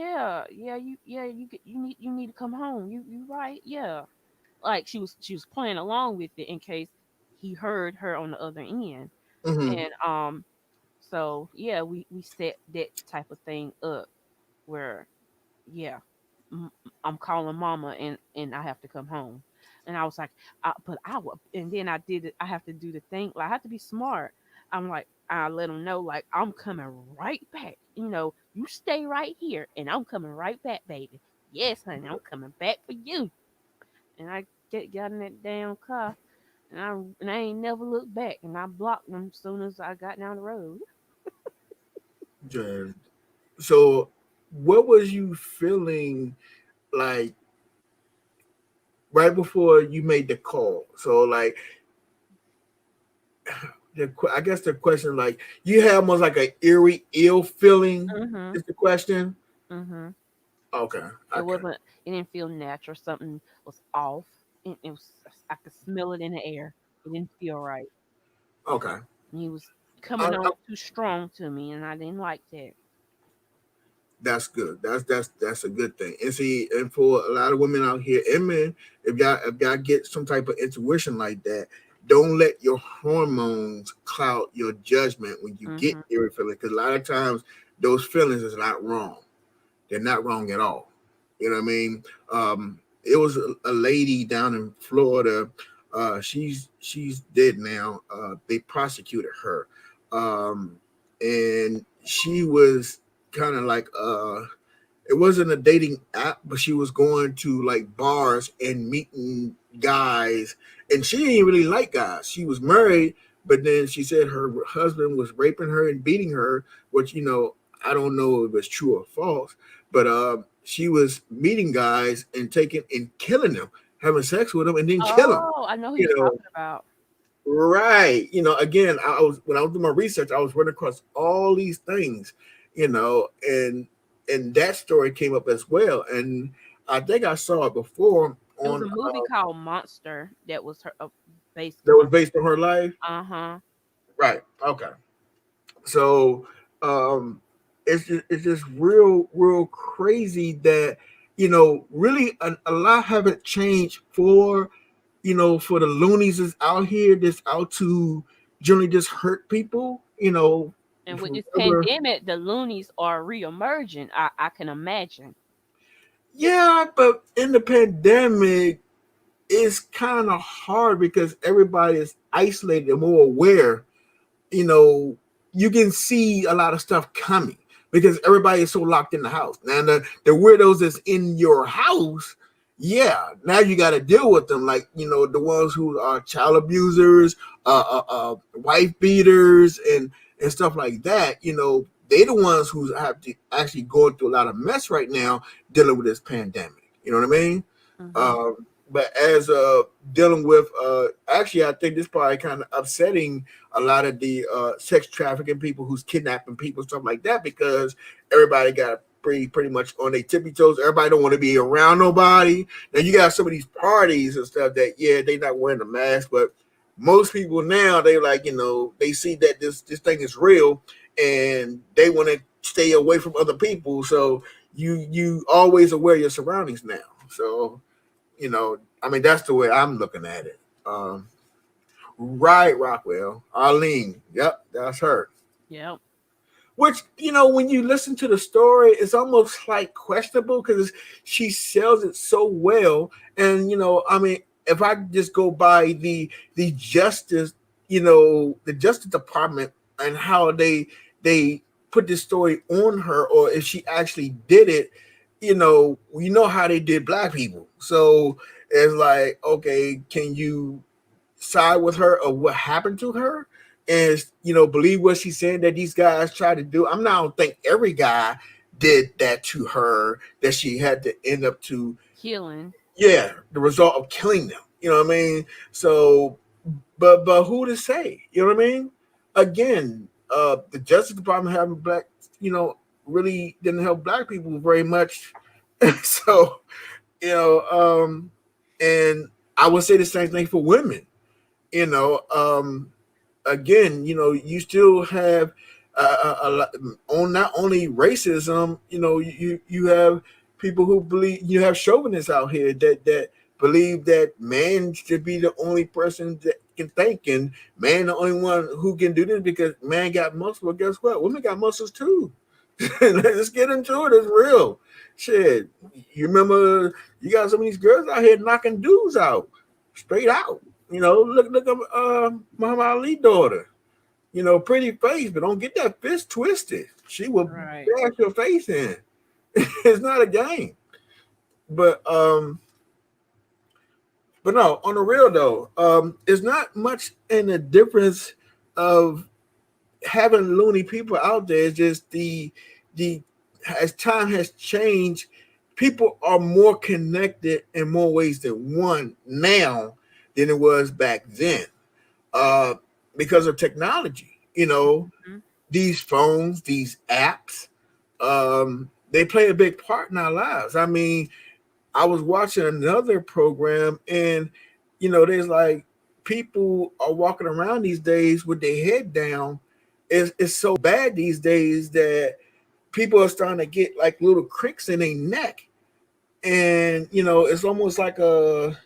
need to come home. You right, yeah." Like she was playing along with it in case he heard her on the other end. Mm-hmm. And so yeah, we set that type of thing up where yeah, m- I'm calling mama and I have to come home. And I was like, but I will. And then I did it. I have to do the thing. Like I have to be smart. I'm like, I let them know, like I'm coming right back. You stay right here, and I'm coming right back, baby. Yes, honey, I'm coming back for you. And I got in that damn car, and I ain't never looked back. And I blocked them as soon as I got down the road. Yeah. So, what was you feeling like right before you made the call? So, like, I guess the question, like, you had almost like an eerie, ill feeling. Mhm. Is the question? Mhm. Okay. It Okay. wasn't. It didn't feel natural. Something was off. It was. I could smell it in the air. It didn't feel right. Okay. And he was coming I, on too strong to me, and I didn't like that. that's good. That's a good thing. And see, and for a lot of women out here and men, if y'all get some type of intuition like that, don't let your hormones cloud your judgment when you get Mhm. eerie feelings. Because a lot of times those feelings is not wrong. They're not wrong at all. You know what I mean? It was a lady down in Florida. She's dead now. They prosecuted her, and she was kind of like it wasn't a dating app, but she was going to like bars and meeting guys, and she didn't really like guys. She was married, but then she said her husband was raping her and beating her, which I don't know if it's true or false, but she was meeting guys and taking and killing them, having sex with them, and then kill them. Oh, I know who You you're know, talking about. right? Again, I was when I was doing my research, I was running across all these things, and that story came up as well, and I think I saw it before It was on a movie called Monster that was based that on. was based on her life. Uh huh. Right. Okay. So um it's just real crazy that really a lot haven't changed for the loonies is out here that's out to generally just hurt people, And with for this whatever. pandemic, the loonies are reemerging. I can imagine. Yeah, but in the pandemic it's kind of hard because everybody is isolated and more aware. you know, you can see a lot of stuff coming because everybody is so locked in the house. Now the weirdos that's in your house, yeah, now you got to deal with them, like the ones who are child abusers, wife beaters, and stuff like that. They the ones who have to actually going through a lot of mess right now dealing with this pandemic. You know what I mean? Hmm. But as dealing with actually, I think this probably kind of upsetting a lot of the sex trafficking people who's kidnapping people, stuff like that, because everybody got pretty much on their tippy toes. Everybody don't want to be around nobody. Now you got some of these parties and stuff that they not wearing a mask, but most people now they like they see that this thing is real and they want to stay away from other people. So you always aware of your surroundings now. So I mean that's the way I'm looking at it. Right, Rockwell. Arlene. Yep, that's her. Yep. which, when you listen to the story, it's almost like questionable because she sells it so well. And I mean, if I just go by the justice, the Justice Department and how they put this story on her, or if she actually did it, how they did black people. So it's like, okay, can you side with her or what happened to her, and believe what she's saying that these guys try to do? I don't think every guy did that to her, that she had to end up to, Killing. yeah, the result of killing them. You know what I mean? So, but who to say? You know what I mean? Again, the Justice Department having black, really didn't help black people very much. So, you know, and I would say the same thing for women. You know, again, you still have on not only racism. You have people who believe, you have chauvinists out here that believe that man should be the only person that can think, and man the only one who can do this because man got muscles. Well, guess what? Women got muscles too. Let's get into it. It's real. Shit. You remember you got some of these girls out here knocking dudes out, straight out. Look at Muhammad Ali daughter. Pretty face, but don't get that fist twisted. She will Right. bash your face in. It's not a game. But no, on the real though, it's not much in the difference of having loony people out there. It's just the as time has changed, people are more connected in more ways than one now than it was back then, uh, because of technology. Mhm. These phones, these apps, they play a big part in our lives. I mean, I was watching another program, and there's like people are walking around these days with their head down. It's so bad these days that people are starting to get like little cricks in their neck, and it's almost like a,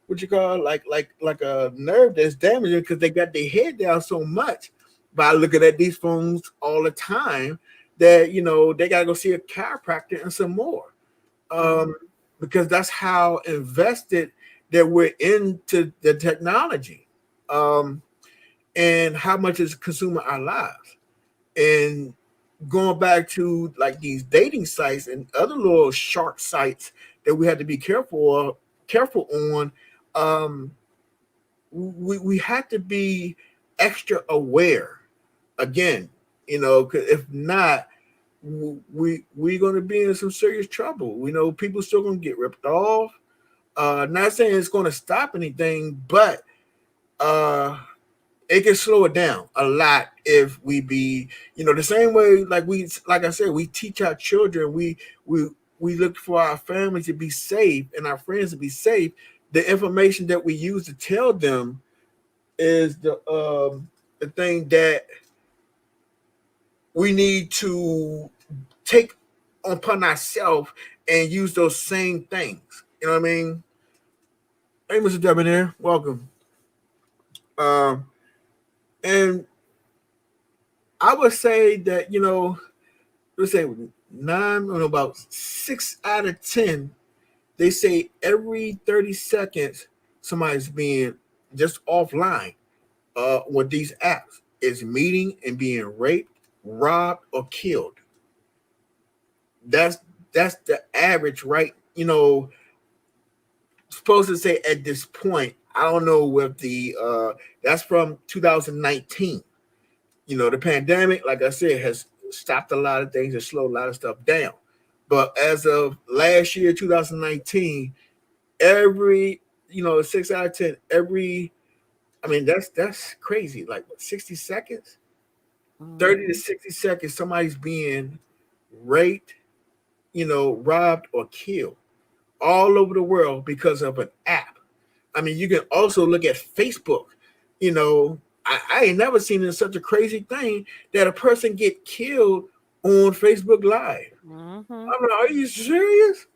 what you call it, like a nerve that's damaging because they got their head down so much by looking at these phones all the time that they gotta go see a chiropractor and some more, Mhm. um, because that's how invested that we're into the technology, um, and how much it's consuming our lives. And going back to like these dating sites and other little shark sites that we had to be careful on, um, we had to be extra aware again, 'cause if not, we're going to be in some serious trouble. We know people still going to get ripped off. Not saying it's going to stop anything, but uh, it can slow it down a lot if we be, the same way like I said, we teach our children, we look for our families to be safe and our friends to be safe. The information that we use to tell them is the thing that we need to take upon ourselves and use those same things. You know what I mean? Hey, Mr. Debonair, welcome. Um, and I would say that let's say nine, or about 6 out of 10, they say every 30 seconds somebody's being just offline with these apps is meeting and being raped, robbed, or killed. That's that's the average, right? Supposed to say at this point. I don't know what the that's from 2019. The pandemic, like I said, has stopped a lot of things and slowed a lot of stuff down. But as of last year, 2019, every 6 out of 10, every, I mean, that's crazy. Like what, 60 seconds, 30 to Mhm. 60 seconds, somebody's being raped, robbed or killed all over the world because of an app. I mean, you can also look at Facebook. I ain't never seen such a crazy thing that a person get killed on Facebook Live. Mhm. I'm like, are you serious?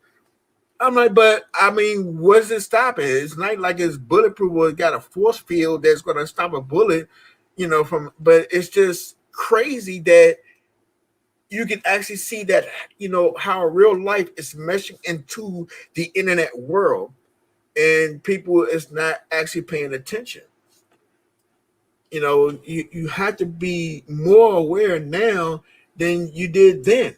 I'm like, but I mean, what's it stopping? It's not like it's bulletproof or it got a force field that's going to stop a bullet, from. But it's just crazy that you can actually see that, how real life is meshing into the internet world, and people is not actually paying attention. You have to be more aware now than you did then,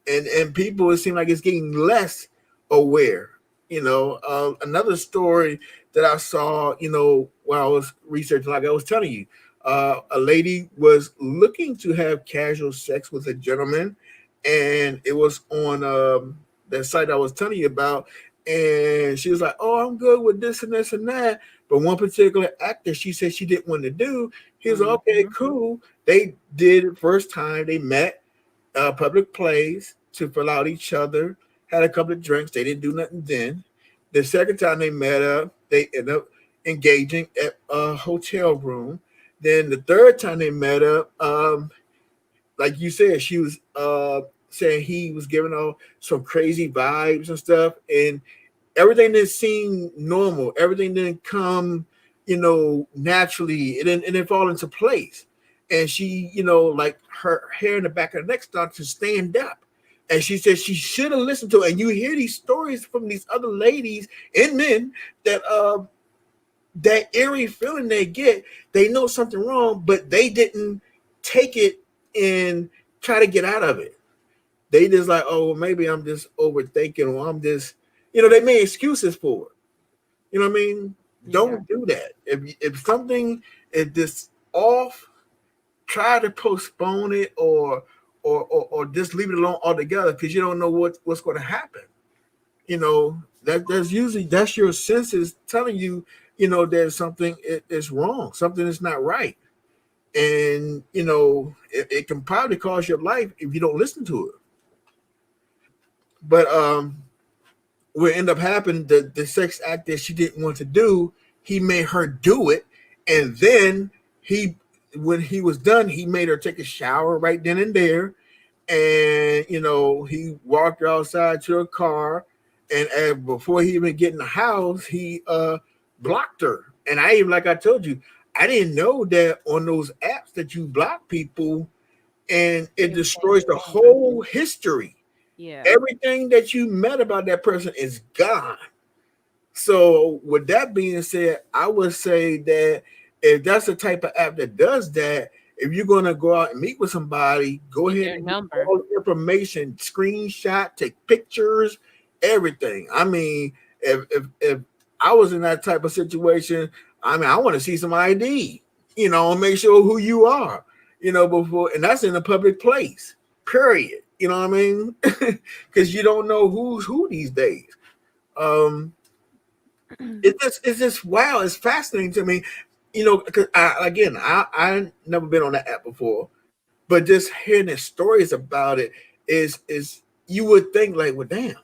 and people, it seems like it's getting less aware. Another story that I saw, while I was researching, like I was telling you, a lady was looking to have casual sex with a gentleman, and it was on that site I was telling you about. And she was like, "Oh, I'm good with this and this and that." But one particular act that she said she didn't want to do, he was like, "Okay, Mhm. cool." They did it first time they met, public place, to fill out each other, had a couple of drinks. They didn't do nothing then. The second time they met up, they ended up engaging at a hotel room. Then the third time they met up, like you said, she was saying he was giving her some crazy vibes and stuff, and everything didn't seem normal. Everything didn't come, naturally. It didn't fall into place. And she, like her hair in the back of her neck started to stand up. And she said she should have listened to it. And you hear these stories from these other ladies and men that that eerie feeling they get, they know something wrong, but they didn't take it and try to get out of it. They just like, oh, well, maybe I'm just overthinking, or I'm just, they made excuses for it. You know what I mean? Yeah. Don't do that. If something is just off, try to postpone it, or just leave it alone altogether, because you don't know what's going to happen. That's your senses telling you, there's something is wrong, something is not right, and it can probably cost your life if you don't listen to it. But what ended up happening, the sex act that she didn't want to do, he made her do it, and then when he was done, he made her take a shower right then and there, and he walked her outside to her car, and before he even get in the house, he blocked her. And I even, like I told you, I didn't know that on those apps that you block people, and it It'll take destroys the forever. whole history. Yeah. Everything that you met about that person is gone. So, with that being said, I would say that if that's the type of app that does that, if you're going to go out and meet with somebody, go Get ahead their and get number. all the information, screenshot, take pictures, everything. I mean, if I was in that type of situation, I mean, I want to see some ID, make sure who you are, before, and that's in a public place, period. You know what I mean? Because you don't know who's who these days. Um, it's just wow. It's fascinating to me, because I never been on that app before, but just hearing the stories about it is you would think like, well, damn,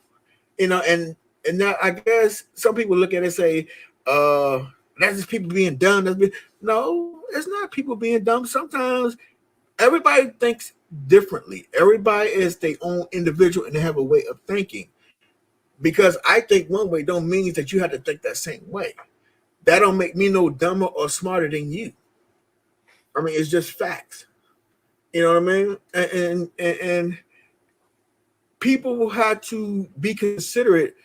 and now I guess some people look at it and say, that's just people being dumb. No, it's not people being dumb. Sometimes everybody thinks differently. Everybody is their own individual and they have a way of thinking. Because I think one way don't mean that you have to think that same way. That don't make me no dumber or smarter than you. I mean, it's just facts. You know what I mean? And people will have to be considerate,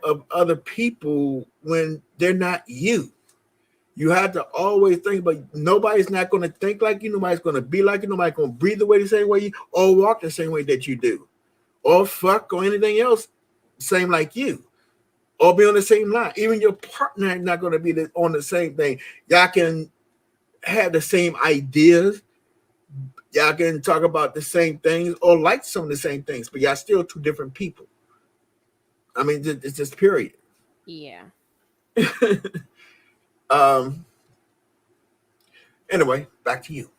of other people when they're not you. You have to always think, but nobody's not going to think like you. Nobody's going to be like you. Nobody's going to breathe the way the same way you, or walk the same way that you do, or fuck, or anything else same like you, or be on the same line. Even your partner is not going to be on the same thing. Y'all can have the same ideas. Y'all can talk about the same things or like some of the same things, but y'all still two different people. I mean, it's just period. Yeah. um. Anyway, back to you.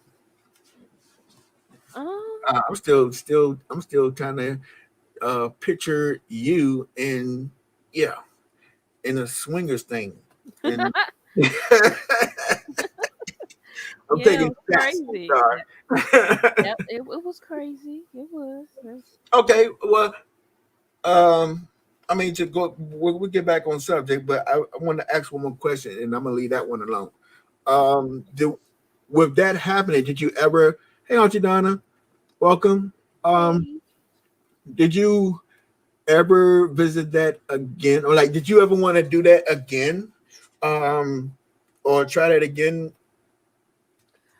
Um. I'm still trying to picture you in, yeah, in a swingers thing, and I'm Yeah, it taking was shots. I'm crazy. sorry. Yep, it was crazy. It was. Okay, well, um, I mean, to go, we'll get back on subject, but I want to ask one more question, and I'm gonna leave that one alone. With that happening, did you ever? Hey, Auntie Donna. welcome. Um, Hey. did you ever visit that again, or like, did you ever want to do that again, um, or try that again?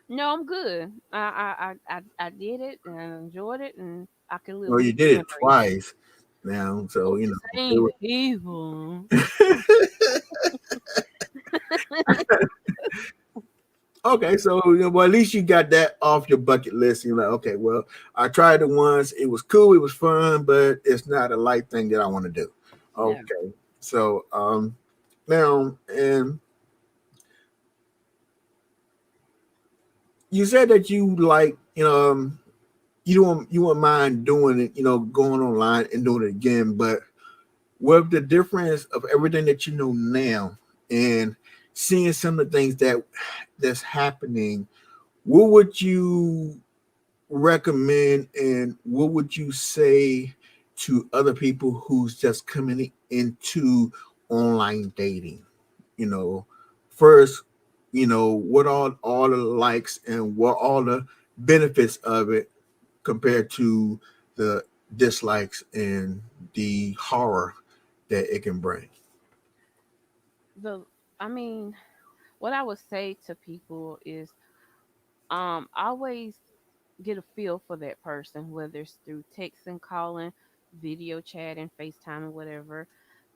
No, I'm good. I did it and I enjoyed it, and I can live Well, with you the did it memories. twice now, so With you the know it same was. people. Okay, so well, at least you got that off your bucket list. You're like, okay, well, I tried it once. It was cool. It was fun, but it's not a life thing that I want to do. No. Okay, so now, and you said that you like, you won't mind doing it, going online and doing it again, but with the difference of everything that you know now and seeing some of the things that's happening, what would you recommend and what would you say to other people who's just coming into online dating? You know, first, what all the likes and what all the benefits of it compared to the dislikes and the horror that it can bring. The I mean, what I would say to people is always get a feel for that person, whether it's through texting, calling, video chatting, FaceTime, or whatever.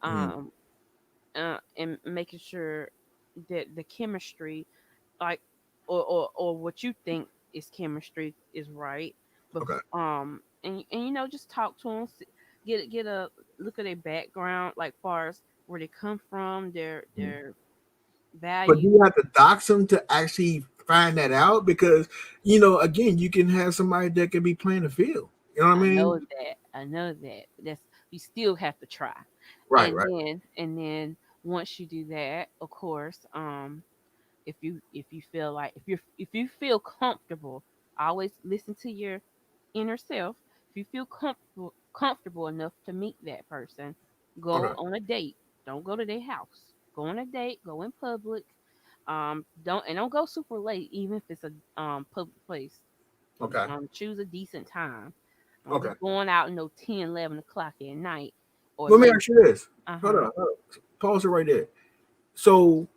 Mm, Um, and making sure that the chemistry, like, or what you think is chemistry, is right. But okay. and just talk to them, get a look at their background, like far as where they come from, Mm. their But do value. you have to dox them to actually find that out? Because, again, you can have somebody that can be playing the field. You know what I I know mean? that. I know that. But that's you still have to try. Right, And right. then once you do that, of course, if you feel like if you feel comfortable, always listen to your inner self. If you feel comfortable enough to meet that person, go Okay, on a date. Don't go to their house. Go on a date. Go in public. Don't go super late, even if it's a public place. okay, Choose a decent time. Don't be okay. going out no 10, 11 o'clock at night or Let me late. ask you this. Uh Hold huh. on. Hold on. Pause it right there. So,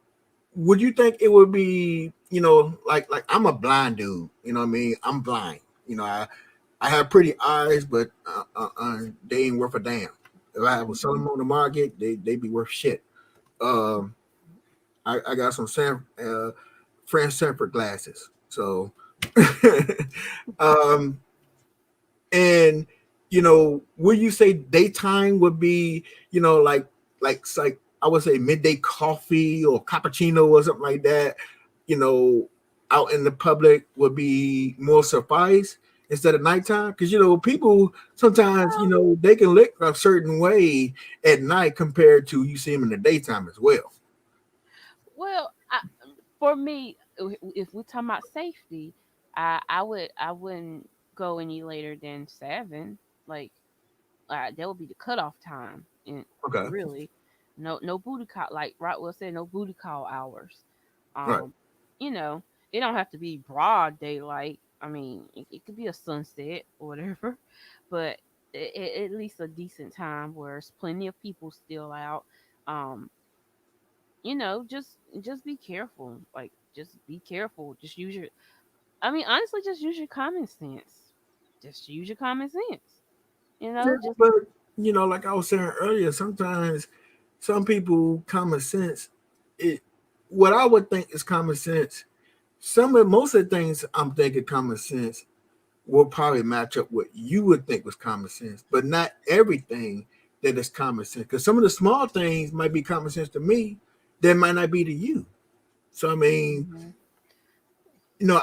would you think it would be, like I'm a blind dude. You know what I mean? I'm blind. I have pretty eyes, but they ain't worth a damn. If I was selling them on the market, they be worth shit. Um, I got some French Sanford glasses. So, um, and would you say daytime would be, like I would say midday coffee or cappuccino or something like that, you know, out in the public would be more suffice instead of nighttime? Because people sometimes, they can look a certain way at night compared to you see them in the daytime as well. Well, for me, if we're talking about safety, I wouldn't go any later than 7. Like, that would be the cutoff time. And Okay. really, no booty call, like Rockwell said, no booty call hours. Right. Um, you know, it don't have to be broad daylight. I mean, it could be a sunset or whatever, but at least a decent time where there's plenty of people still out. Um, just be careful. Like, just be careful. Just use your. I mean, honestly, just use your common sense. Just use your common sense. Yeah, Just but like I was saying earlier, sometimes some people common sense. It what I would think is common sense. Most of the things I'm thinking common sense will probably match up what you would think was common sense, but not everything that is common sense. Because some of the small things might be common sense to me, that might not be to you. So I mean, Mhm.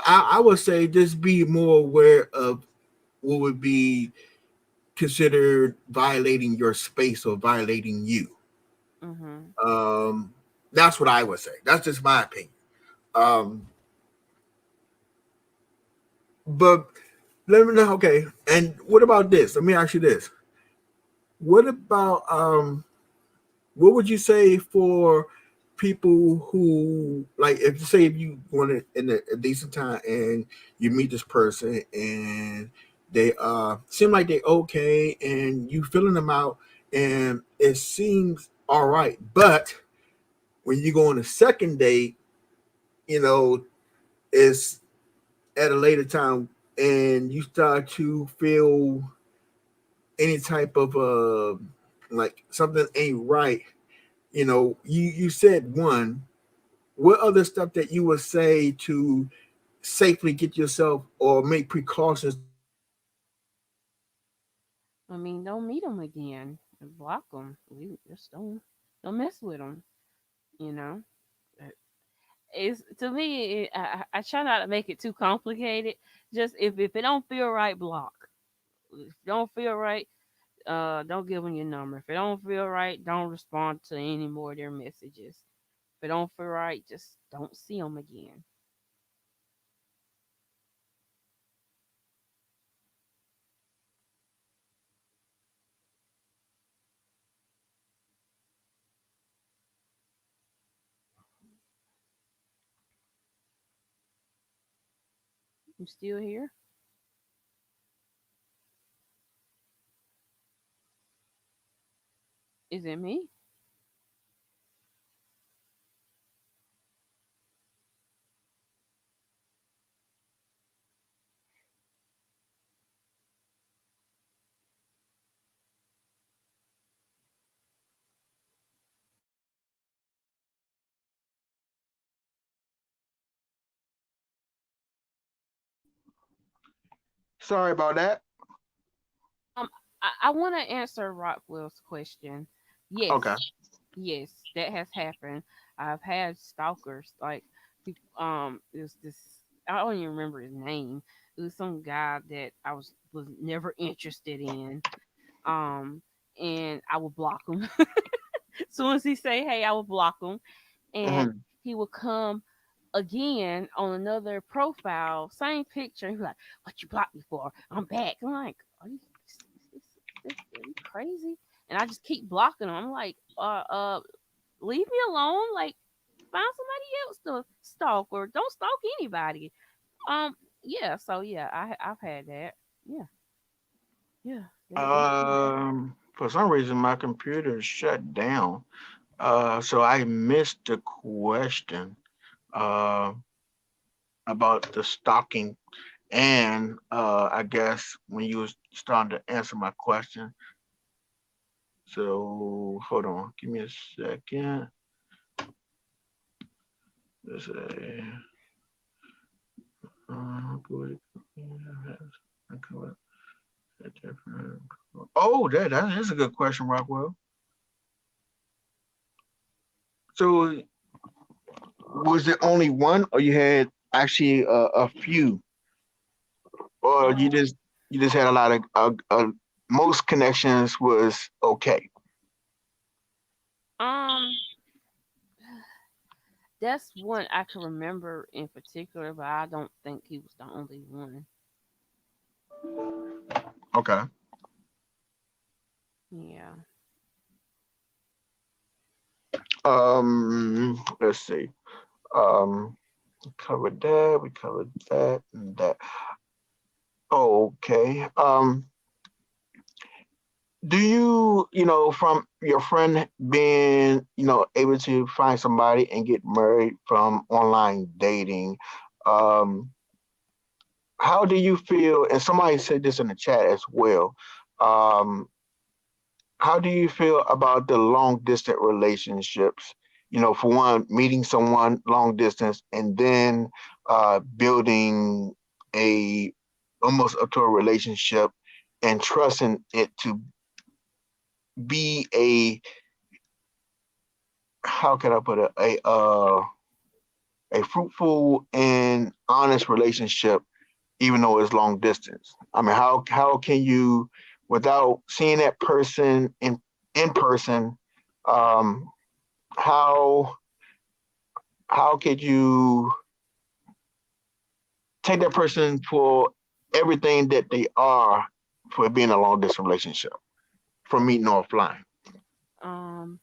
I would say just be more aware of what would be considered violating your space or violating you. Mhm. Um, that's what I would say. That's just my opinion. Um, but let me know. Okay, and what about this? Let me ask you this. What about what would you say for people who like if you want it in a decent time and you meet this person and they seem like they okay, and you filling them out, and it seems all right. But when you go on a second date, you know, it's at a later time, and you start to feel any type of like something ain't right. You said one. What other stuff that you would say to safely get yourself or make precautions to avoid I mean, don't meet them again. Block them. We just don't mess with them. You know, Uh, it's to me. I try not to make it too complicated. Just if it don't feel right, block. If it don't feel right, don't give them your number. If it don't feel right, don't respond to any more of their messages. If it don't feel right, just don't see them again. You still here? Is it me? sorry about that. Um, I want to answer Rockwell's question. Yes, Okay. yes, that has happened. I've had stalkers. Like, it was this. I don't even remember his name. It was some guy that I was never interested in. Um, and I would block him. As soon as he say, "Hey," I would block him, and Hmm. he would come again on another profile, same picture. He was like, "What you blocked me for? I'm back." I'm like, are you crazy?" And I just keep blocking him. I'm like, leave me alone. Like, find somebody else to stalk or don't stalk anybody. Um, yeah. So yeah, I've had that. Yeah, yeah. That definitely happened. For some reason, my computer shut down. So I missed the question uh, about the stalking, and I guess when you was starting to answer my question. So hold on, give me a second. Let's say, good. Oh, that is a good question, Rockwell. So was it only one, or you had actually a few, or Um, you just had a lot of most connections was okay. um, that's one I can remember in particular, but I don't think he was the only one. Okay. Yeah. Let's see. Um, we covered that. We covered that and that. Okay. Do from your friend being, able to find somebody and get married from online dating, um, how do you feel? And somebody said this in the chat as well. Um, how do you feel about the long distance relationships? For one, meeting someone long distance and then building a almost up to a relationship and trusting it to be how can I put it, a fruitful and honest relationship, even though it's long distance. I mean, how can you, without seeing that person in person, um, how how could you take that person for everything that they are for being a long distance relationship, from meeting offline? Um,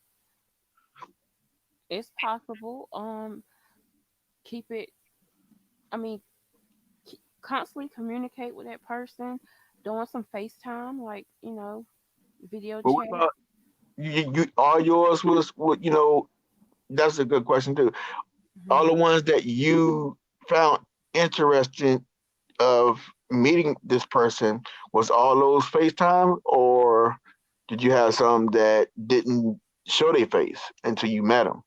it's possible. Keep it. I mean, constantly communicate with that person. doing some FaceTime, like video But what chat. about you? All yours was what you know. That's a good question too. All Hmm. the ones that you found interesting of meeting this person was all those FaceTime, or did you have some that didn't show their face until you met them?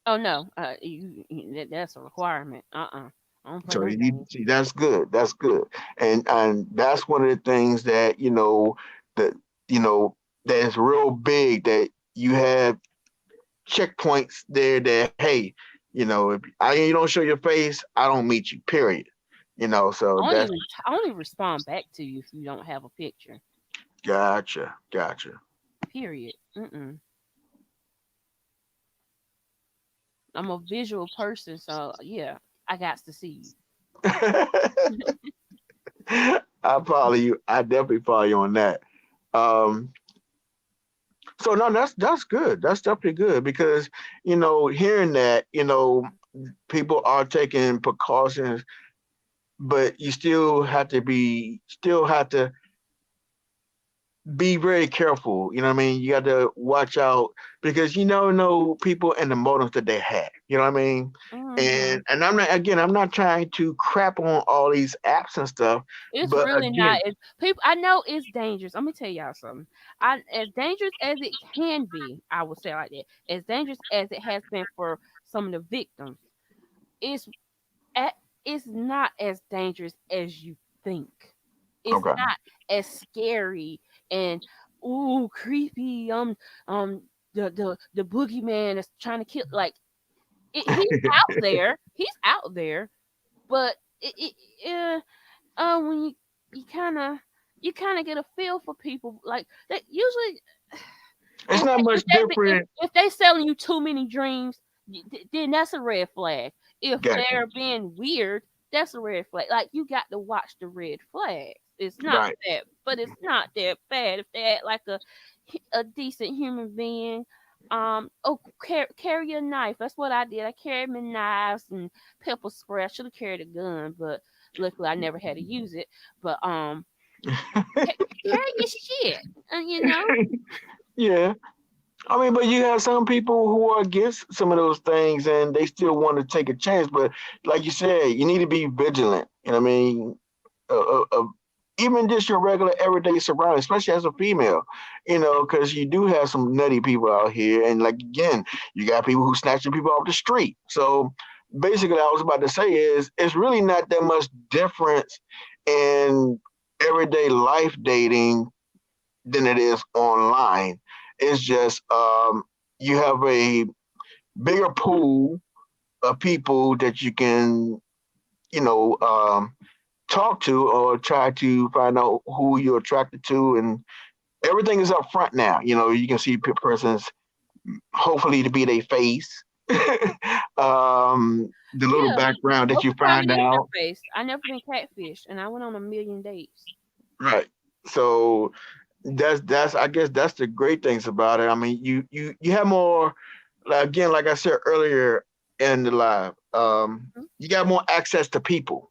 Oh no, that's a requirement. I don't play So them you games. see, that's good. That's good, and that's one of the things that that you know that is real big that you have checkpoints there that hey, if you don't show your face, I don't meet you. Period. So that's I only respond back to you if you don't have a picture. gotcha, gotcha. Period. Mm-mm. I'm a visual person, so yeah, I got to see I follow you. I definitely follow you on that. Um, so no, that's good. That's definitely good because hearing that, people are taking precautions, but you still have to be very careful. You know what I mean? You got to watch out because you never know people and the motives that they have. You know what I mean? you. Hmm. And I'm not trying to crap on all these apps and stuff, It's but really not. again, People, I know it's dangerous. Let me tell y'all something. As dangerous as it can be, I would say like that. As dangerous as it has been for some of the victims, it's a- it's not as dangerous as you think. It's okay. not as scary and ooh creepy. The boogeyman is trying to kill. Like he's out there. He's out there, but when you kind of get a feel for people like that. Usually, It's not much different. if they selling you too many dreams, then that's a red flag. If Gotcha. they're being weird, that's a red flag. Like you got to watch the red flags. It's not Right. that, but it's not that bad if they act like a decent human being. Carry a knife. That's what I did. I carried my knives and pepper spray. I should have carried a gun, but luckily I never had to use it. But carry your shit, and Yeah. I mean, but you have some people who are against some of those things and they still want to take a chance. But like you said, you need to be vigilant. You know what I mean? Even just your regular everyday surroundings, especially as a female, because you do have some nutty people out here. And like, again, you got people who snatching people off the street. So basically, I was about to say is it's really not that much difference in everyday life dating than it is online. It's just you have a bigger pool of people that you can, you know, um, talk to or try to find out who you're attracted to, and everything is up front now. You can see person's hopefully to be their face, the little yeah. background that Most you of the time find it is their out. face. I never been catfished, and I went on a million dates. Right. So that's I guess that's the great things about it. I mean, you have more again, like I said earlier in the live, Mhm. you got more access to people.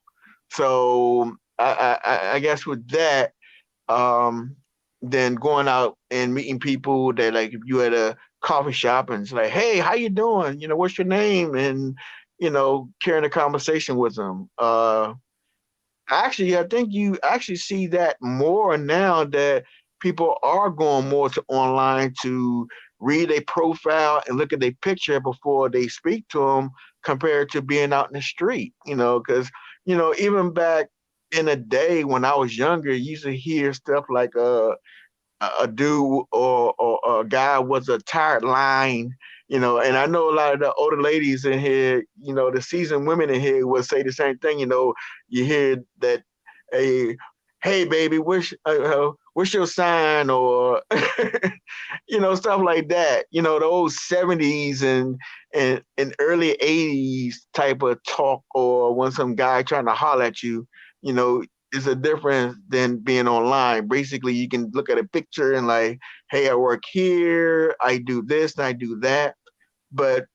So I guess with that, um, then going out and meeting people that like if you at a coffee shop and it's like, hey, how you doing? What's your name? And carrying a conversation with them. Actually, I think you actually see that more now that people are going more to online to read a profile and look at their picture before they speak to them compared to being out in the street, because, even back in the day when I was younger, you used to hear stuff like, a dude or a guy was a tired line, and I know a lot of the older ladies in here, the seasoned women in here would say the same thing. You hear that, hey, hey, baby, what's your sign, or stuff like that. The old '70s and early '80s type of talk, or when some guy trying to holler at you, you know, is a difference than being online. Basically, you can look at a picture and like, hey, I work here, I do this, and I do that. But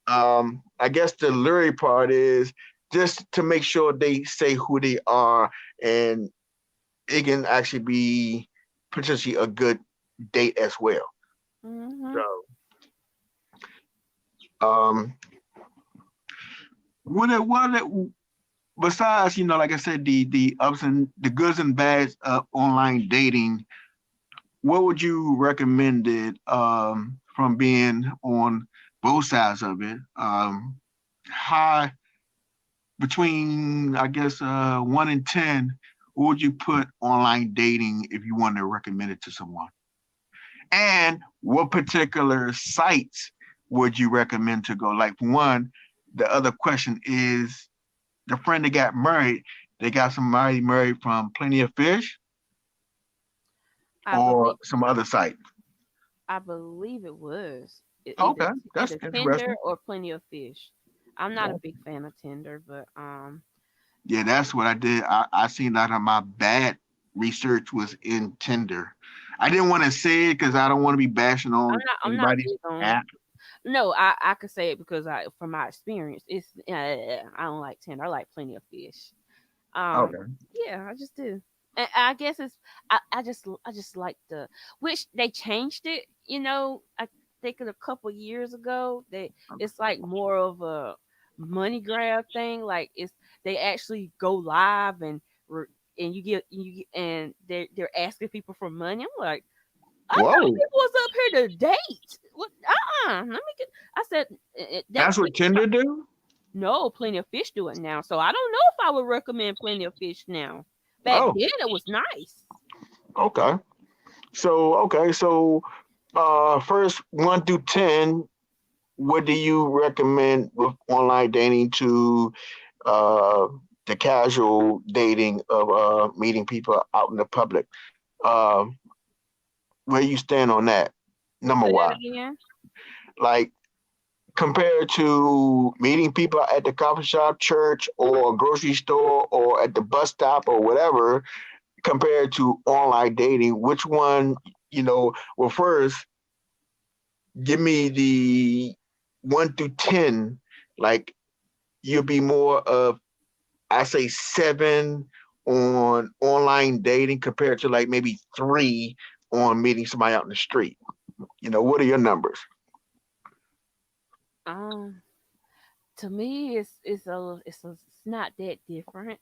I guess the lurid part is just to make sure they say who they are, and it can actually be potentially a good date as well. Mm-hmm. So, what besides, like I said, the ups and the goods and bads of online dating, what would you recommend it from being on both sides of it? High between, I guess, 1 and 10, what would you put online dating if you want to recommend it to someone? And what particular sites would you recommend to go? Like one, the other question is the friend that got married, they got somebody married from Plenty of Fish I or believe some other site. I believe it was Okay, that's either Tinder interesting. or Plenty of Fish. I'm not a big fan of Tinder, but Yeah, that's what I did. I seen that on my bad research was in Tinder. I didn't want to say it because I don't want to be bashing on I'm not anybody's big on. app. No, I could say it because from my experience, it's I don't like Tinder. I like Plenty of Fish. Um, Okay. yeah, I just do. And I guess I just like the which they changed it. I think a couple years ago that it's like more of a money grab thing. Like they actually go live re- and and they're asking people for money. I'm like, I thought Whoa. people was up here to date. What? Let me get. I said that. That's what Tinder do? No, Plenty of Fish do it now. So I don't know if I would recommend Plenty of Fish now. Back Oh, then it was nice. okay. So first 1 through 10, what do you recommend with online dating to uh the casual dating of meeting people out in the public? Uh, where you stand on that? Number Say that one, again. like compared to meeting people at the coffee shop, church, or grocery store, or at the bus stop, or whatever, compared to online dating, which one, well, first, give me the 1 through 10. Like, you'll be more of, I say, 7 on online dating compared to like maybe 3 on meeting somebody out in the street. What are your numbers? Um, to me, it's not that different.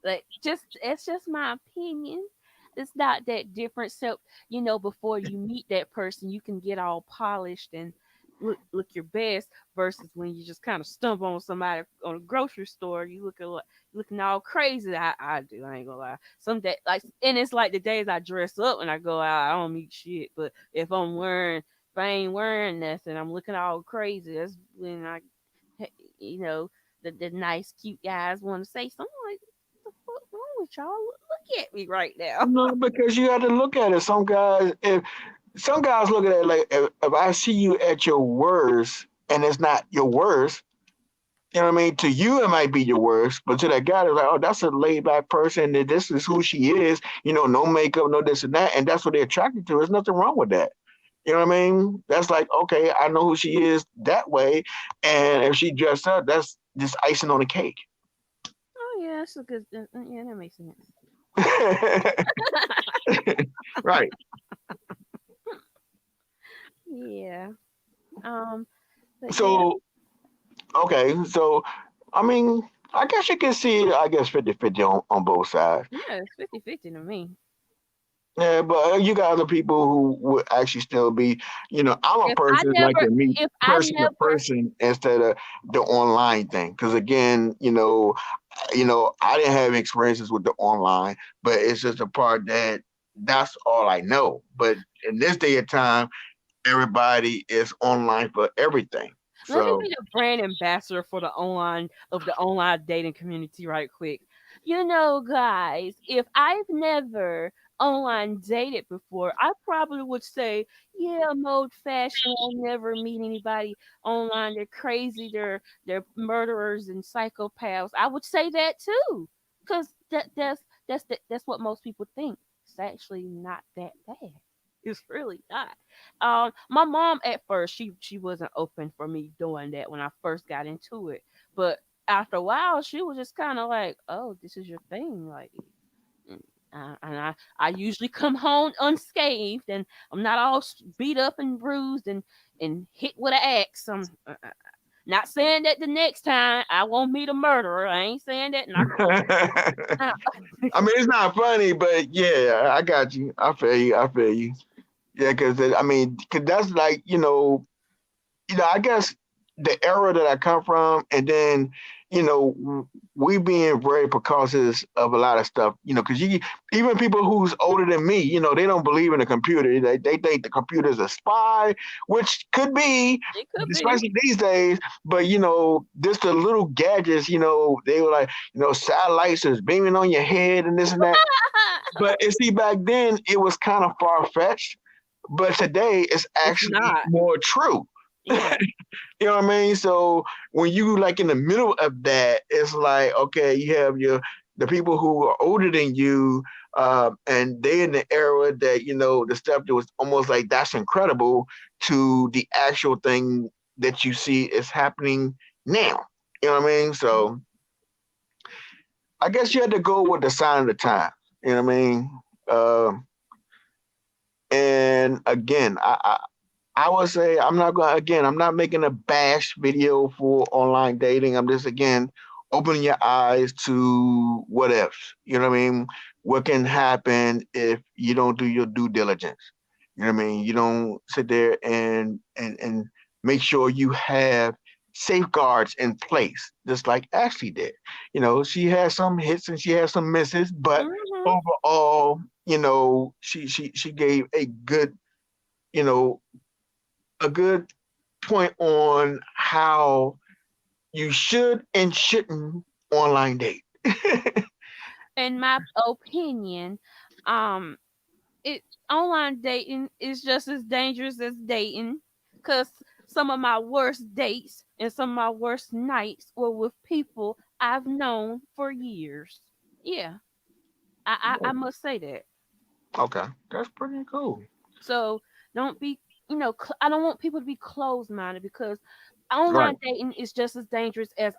Like it's just my opinion. It's not that different. So before you meet that person, you can get all polished and look your best. Versus when you just kind of stumble on somebody on a grocery store, looking all crazy. I do. I ain't gonna lie. Some day and it's like the days I dress up and I go out, I don't meet shit. But if I ain't wearing nothing, I'm looking all crazy. That's when you know, the nice, cute guys want to say something like, "What the fuck wrong with y'all? Look at me right now." No, because you got to look at it. Some guys look at it like, if I see you at your worst and it's not your worst, you know what I mean? To you, it might be your worst, but to that guy, they're like, oh, that's a laid back person. And this is who she is. No makeup, no this and that. And that's what they're attracted to. There's nothing wrong with that. You know what I mean? That's like, okay, I know who she is that way. And if she dressed up, that's just icing on the cake. Oh yeah, that's a good. Yeah, that makes sense. Right. Yeah. Um. But yeah, So, okay. So, I mean, I guess you can see it, I guess, 50-50 on both sides. yeah, it's 50-50 to me. Yeah, but you got other people who would actually still be, I'm a If I person like never, to meet if I person to never, person instead of the online thing. Because again, I didn't have experiences with the online, but it's just a part that's all I know. But in this day and time, everybody is online for everything. let me So be the brand ambassador for the online dating community right quick. Guys, if I've never online dated before, I probably would say, yeah, I'm old fashioned. I'll never meet anybody online. They're crazy. They're murderers and psychopaths. I would say that too, because that's what most people think. It's actually not that bad. It's really not. My mom at first she wasn't open for me doing that when I first got into it, but after a while, she was just kind of like, "Oh, this is your thing," like. mm, and I usually come home unscathed, and I'm not all beat up and bruised and hit with an axe. I'm not saying that the next time I won't meet a murderer. I ain't saying that. And I, I mean, it's not funny, but yeah, I got you. I feel you. I feel you. Yeah, because I mean, 'cause that's like I guess the era that I come from, and then we being very precautious of a lot of stuff, because even people who's older than me, they don't believe in a computer. They think the computer's a spy, which could be, it could be. especially these days. But just the little gadgets, they were like, satellites is beaming on your head and this and that. But see, back then it was kind of far fetched, but today it's It's actually not. more true. Yeah. You know what I mean? So when you like in the middle of that, it's like, okay, you have the people who are older than you, and they in the era that, the stuff that was almost like that's incredible to the actual thing that you see is happening now. You know what I mean? So I guess you had to go with the sign of the time. You know what I mean? Uh, and again, I would say I'm not making a bash video for online dating. I'm just again opening your eyes to what ifs. You know what I mean? What can happen if you don't do your due diligence? You know what I mean? You don't sit there and make sure you have safeguards in place, just like Ashley did. She had some hits and she had some misses, but Hmm. overall, she gave you know, a good point on how you should and shouldn't online date. In my opinion, um, it online dating is just as dangerous as dating, cause some of my worst dates and some of my worst nights were with people I've known for years. Yeah, I must say that. Okay, that's pretty cool. So don't be, I don't want people to be closed minded because online Right, dating is just as dangerous as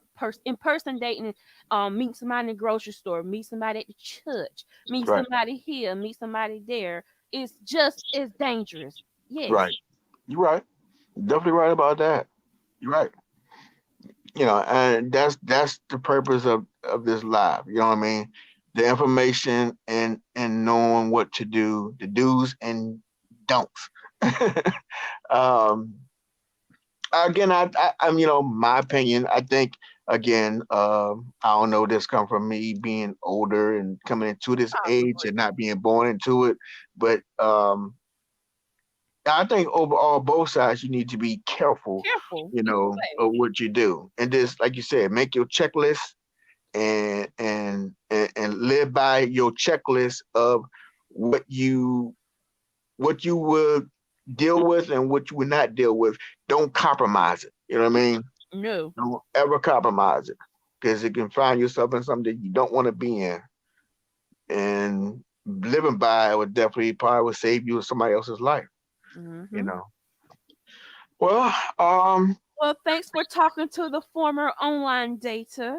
in person dating. Meet somebody in the grocery store, meet somebody at the church, meet right, somebody here, meet somebody there. It's just as dangerous. Yes. right. You're right. Definitely right about that. You're right. And that's the purpose of this live. You know what I mean? The information and knowing what to do, the do's and don'ts. um, again, I'm my opinion. I think again, I don't know. This come from me being older and coming into this age Possibly. and not being born into it, but I think overall, both sides, you need to be careful, Careful either way. of what you do, and just like you said, make your checklist and live by your checklist of what you would deal with and what you would not deal with. Don't compromise it. You know what I mean? No. Don't ever compromise it because you can find yourself in something that you don't want to be in. And living by it would definitely probably would save you somebody else's life. You Hmm. know. Well, Well, thanks for talking to the former online dater.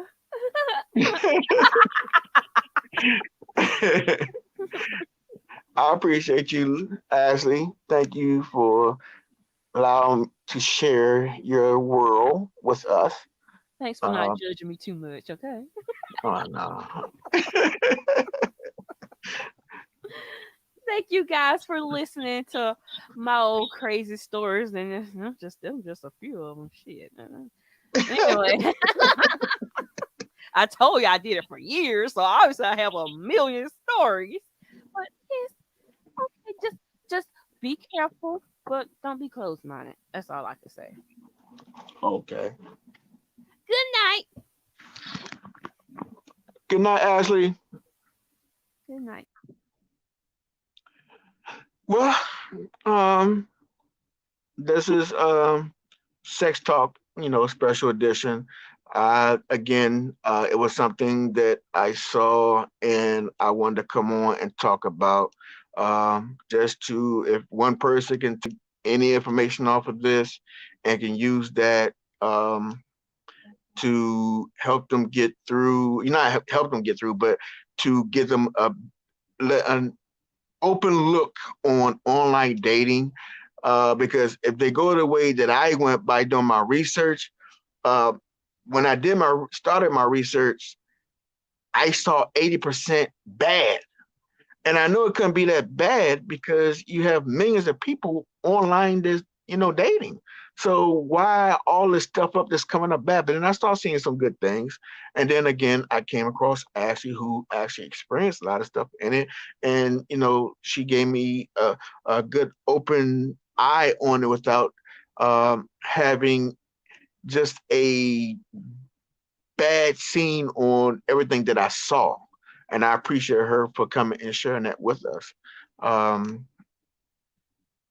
I appreciate you, Ashley. Thank you for allowing to share your world with us. Thanks for not Uh, judging me too much, okay? oh no. Thank you guys for listening to my old crazy stories, and them just a few of them. Shit. Anyway, I told you I did it for years, so obviously I have a million stories. But it's okay. Just be careful, but don't be closed minded. That's all I can say. Okay. Good night. Good night, Ashley. Good night. Well, um, this is Sex Talk, special edition. Again, it was something that I saw and I wanted to come on and talk about. Just to, if one person can take any information off of this and can use that to help them get through, not help them get through, but to give them an open look on online dating. Because if they go the way that I went by doing my research, uh, when I started my research, I saw 80% bad. And I know it couldn't be that bad because you have millions of people online that's, dating. So why all this stuff up that's coming up bad? But then I started seeing some good things. And then again, I came across Ashley, who actually experienced a lot of stuff in it. And, she gave me a good open eye on it without having just a bad scene on everything that I saw. And I appreciate her for coming and sharing that with us.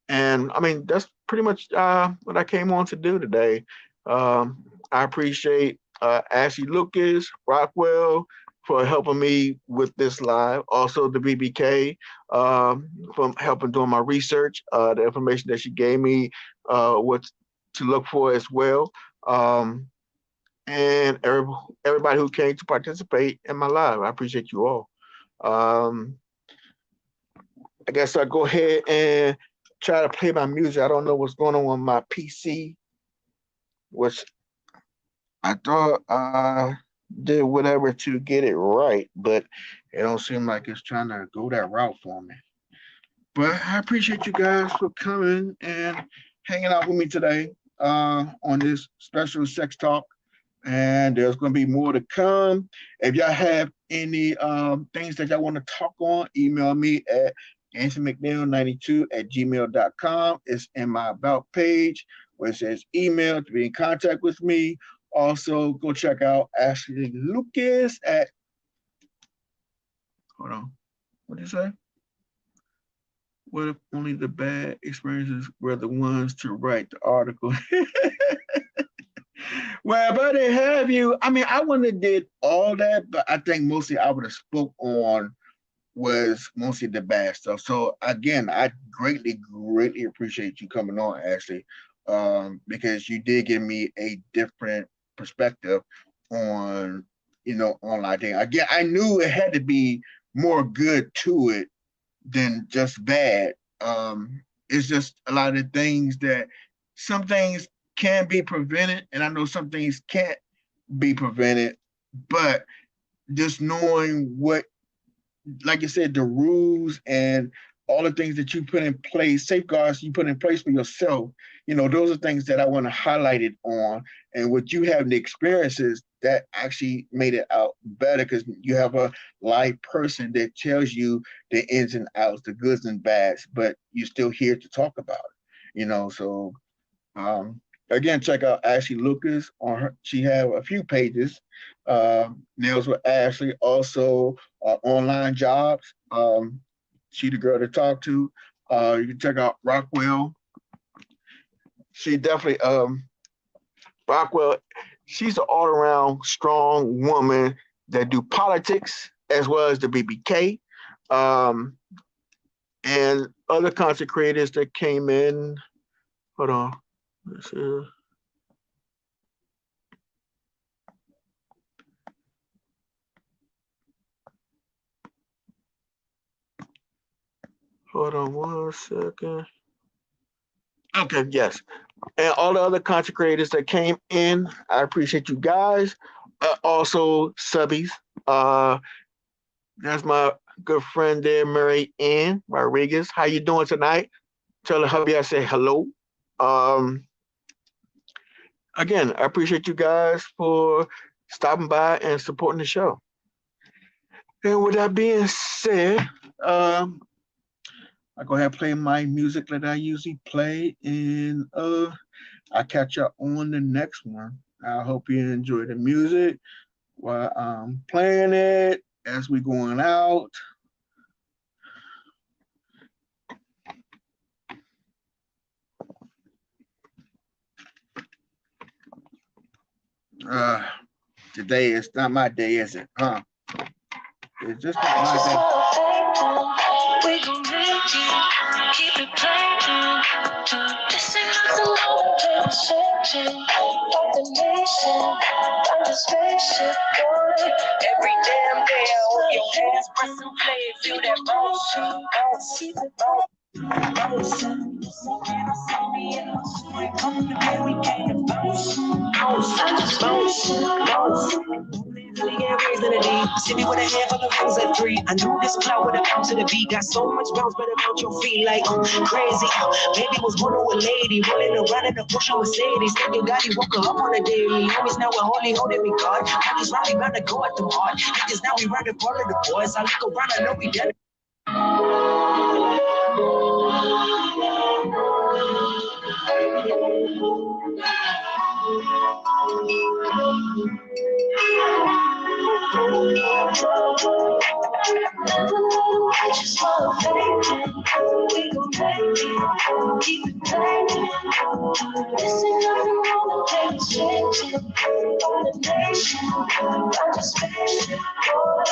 And I mean, that's pretty much what I came on to do today. I appreciate Ashley Lucas, Rockwell, for helping me with this live. Also, the BBK for helping doing my research, the information that she gave me, what to look for as well. And everybody who came to participate in my live. I appreciate you all. I guess I'll go ahead and try to play my music. I don't know what's going on my PC, which I thought I did whatever to get it right, but it don't seem like it's trying to go that route for me. But I appreciate you guys for coming and hanging out with me today on this special sex talk. And there's going to be more to come. If y'all have any things that y'all want to talk on, email me at AnthonyMcNeil92@gmail.com. It's in my About page where it says email to be in contact with me. Also, go check out Ashley Lucas at, hold on, what did you say? What if only the bad experiences were the ones to write the article? Well, but they have you. I mean, I wouldn't have did all that, but I think mostly I would have spoke on was mostly the bad stuff. So again, I greatly appreciate you coming on, Ashley, because you did give me a different perspective on, online thing. Again, I knew it had to be more good to it than just bad. It's just a lot of things that some things can be prevented, and I know some things can't be prevented, but just knowing what, like you said, the rules and all the things that you put in place, safeguards you put in place for yourself, those are things that I want to highlight it on. And what you have the experiences that actually made it out better because you have a live person that tells you the ins and outs, the goods and bads, but you're still here to talk about it, so again, check out Ashley Lucas on her. She have a few pages. Nails with Ashley, also online jobs. She the girl to talk to. You can check out Rockwell. She definitely Rockwell. She's an all-around strong woman that do politics as well as the BBK, and other content creators that came in. Hold on. Let's see. Hold on 1 second. Okay, yes. And all the other content creators that came in, I appreciate you guys. Also, subbies. That's my good friend there, Mary Ann Rodriguez. How you doing tonight? Tell her hubby I say hello. Again, I appreciate you guys for stopping by and supporting the show. And with that being said, I go ahead and play my music that I usually play, and I'll catch you on the next one. I hope you enjoy the music while I'm playing it as we going out. Today is not my day, is it? It's just not my day. We gon' make it, keep it playing. This ain't nothing more than conversation. Like the nation, I'm the spaceship, boy. Every damn day I hold your hands, press and play, feel that motion, bounce, keep it bounce. Can I see me in my swing? Come to bed, we came to bounce, bounce, bounce, bounce. Yeah, raised in the deep. See me with a handful of rings at 3. I knew this cloud would have come to the beat. Got so much bounce, better mount your feet like crazy. Maybe was born to a lady, rolling around in a Porsche Mercedes. Thinking God, he woke her up on a daily. Homies now we're holy, holding me God. Homies round me round to go at them hard. Niggas now we round up all of the boys. I look around, I know we dead. I just wanna fake it. We gon' make it. Keep it playing. This ain't nothing wrong with taking chances. On the nation, I'm just spaceship, boy.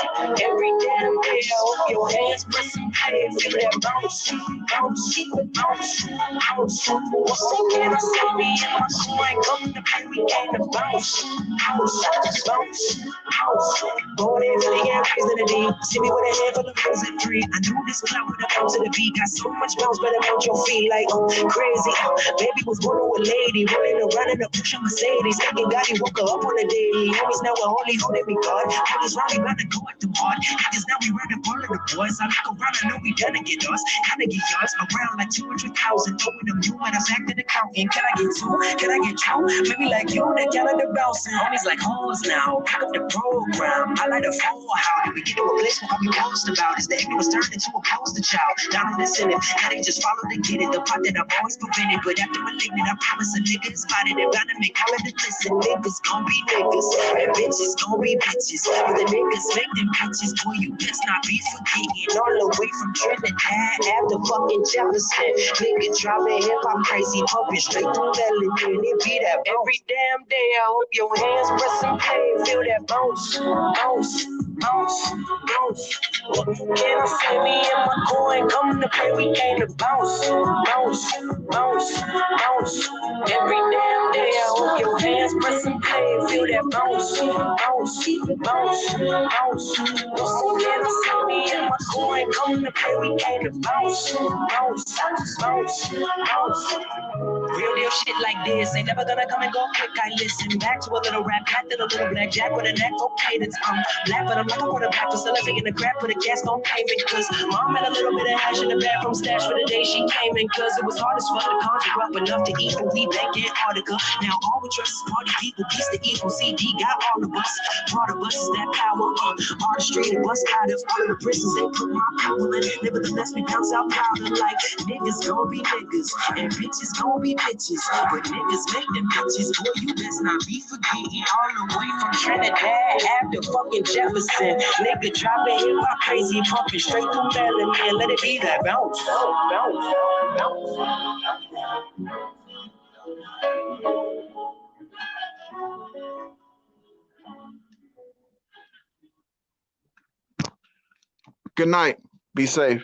Every damn day I hope your hands press and play. Feel that bounce, bounce, keep it bounce, bounce. Once again I see me in my swing. Come to play, we came to bounce, bounce, just bounce, bounce. Born in really get raised in the deep. See me with a handful of rings at 3. I knew this cloud would have come to the beat. Got so much bounce, better mount your feet like crazy. Baby was born to a lady, rolling around in a Porsche Mercedes. Thinking God, he woke her up on a daily. Homies now we're holy, holding me God. Homies round me round to go at them hard. Niggas now we round up all of the boys. I look around, I know we gonna get us. Gotta get yours around like 200,000. Throwing them new, matter of fact, in the counting. Can I get 2? Can I get 2? Maybe like you, that Canada bouncing. Homies like hoes now. Pick up the program. I like the phone. How did we get to a place where all we post about is the ignorance turned into a poster child? Down on the Senate, now they just follow the kid. The part that I've always prevented, but after malignant, I promise a nigga is spotted. They're bound to make all of the listen. Niggas gon' be niggas, and bitches gon' be bitches. But the niggas make them bitches, boy, you best not be forgetting. All the way from Trinidad after fucking Jefferson. Nigga dropping hip hop crazy, pumping straight through melanin. It be that every damn day. I hope your hands press and play, feel that bounce, bounce, bounce, bounce. Can I see me in my coin? Come to play, we came to bounce, bounce, bounce, bounce. Every damn day, I hope your hands press and play, feel that bounce, bounce, bounce, bounce. Can I see me in my coin? Come to play, we came to bounce, bounce, bounce, bounce. Real deal shit like this ain't never gonna come and go quick. I listen back to a little rap, packed in a little black jack with a neck. Okay, that's black, but I'm like a quarterback for still taking the crap, put a cast on payment. Cause mom had a little bit of hash in the bathroom stash for the day she came in. Cause it was hard as fuck to conjure up enough to eat when we back in Antarctica. Now all we trust is party people, piece the evil. CD got all of us, part of us is that power. Artistry and bust out of all of the prisons they put my power in. Nevertheless, we bounce out prouder like niggas gon' be niggas and bitches gon' be bitches. But niggas make them bitches, boy, you best not be forgetting. All the way from Trinidad after fucking Jefferson. Nigga dropping hip hop crazy, pumping straight through melanin. Let it be that bounce, bounce, bounce. Good night. Be safe.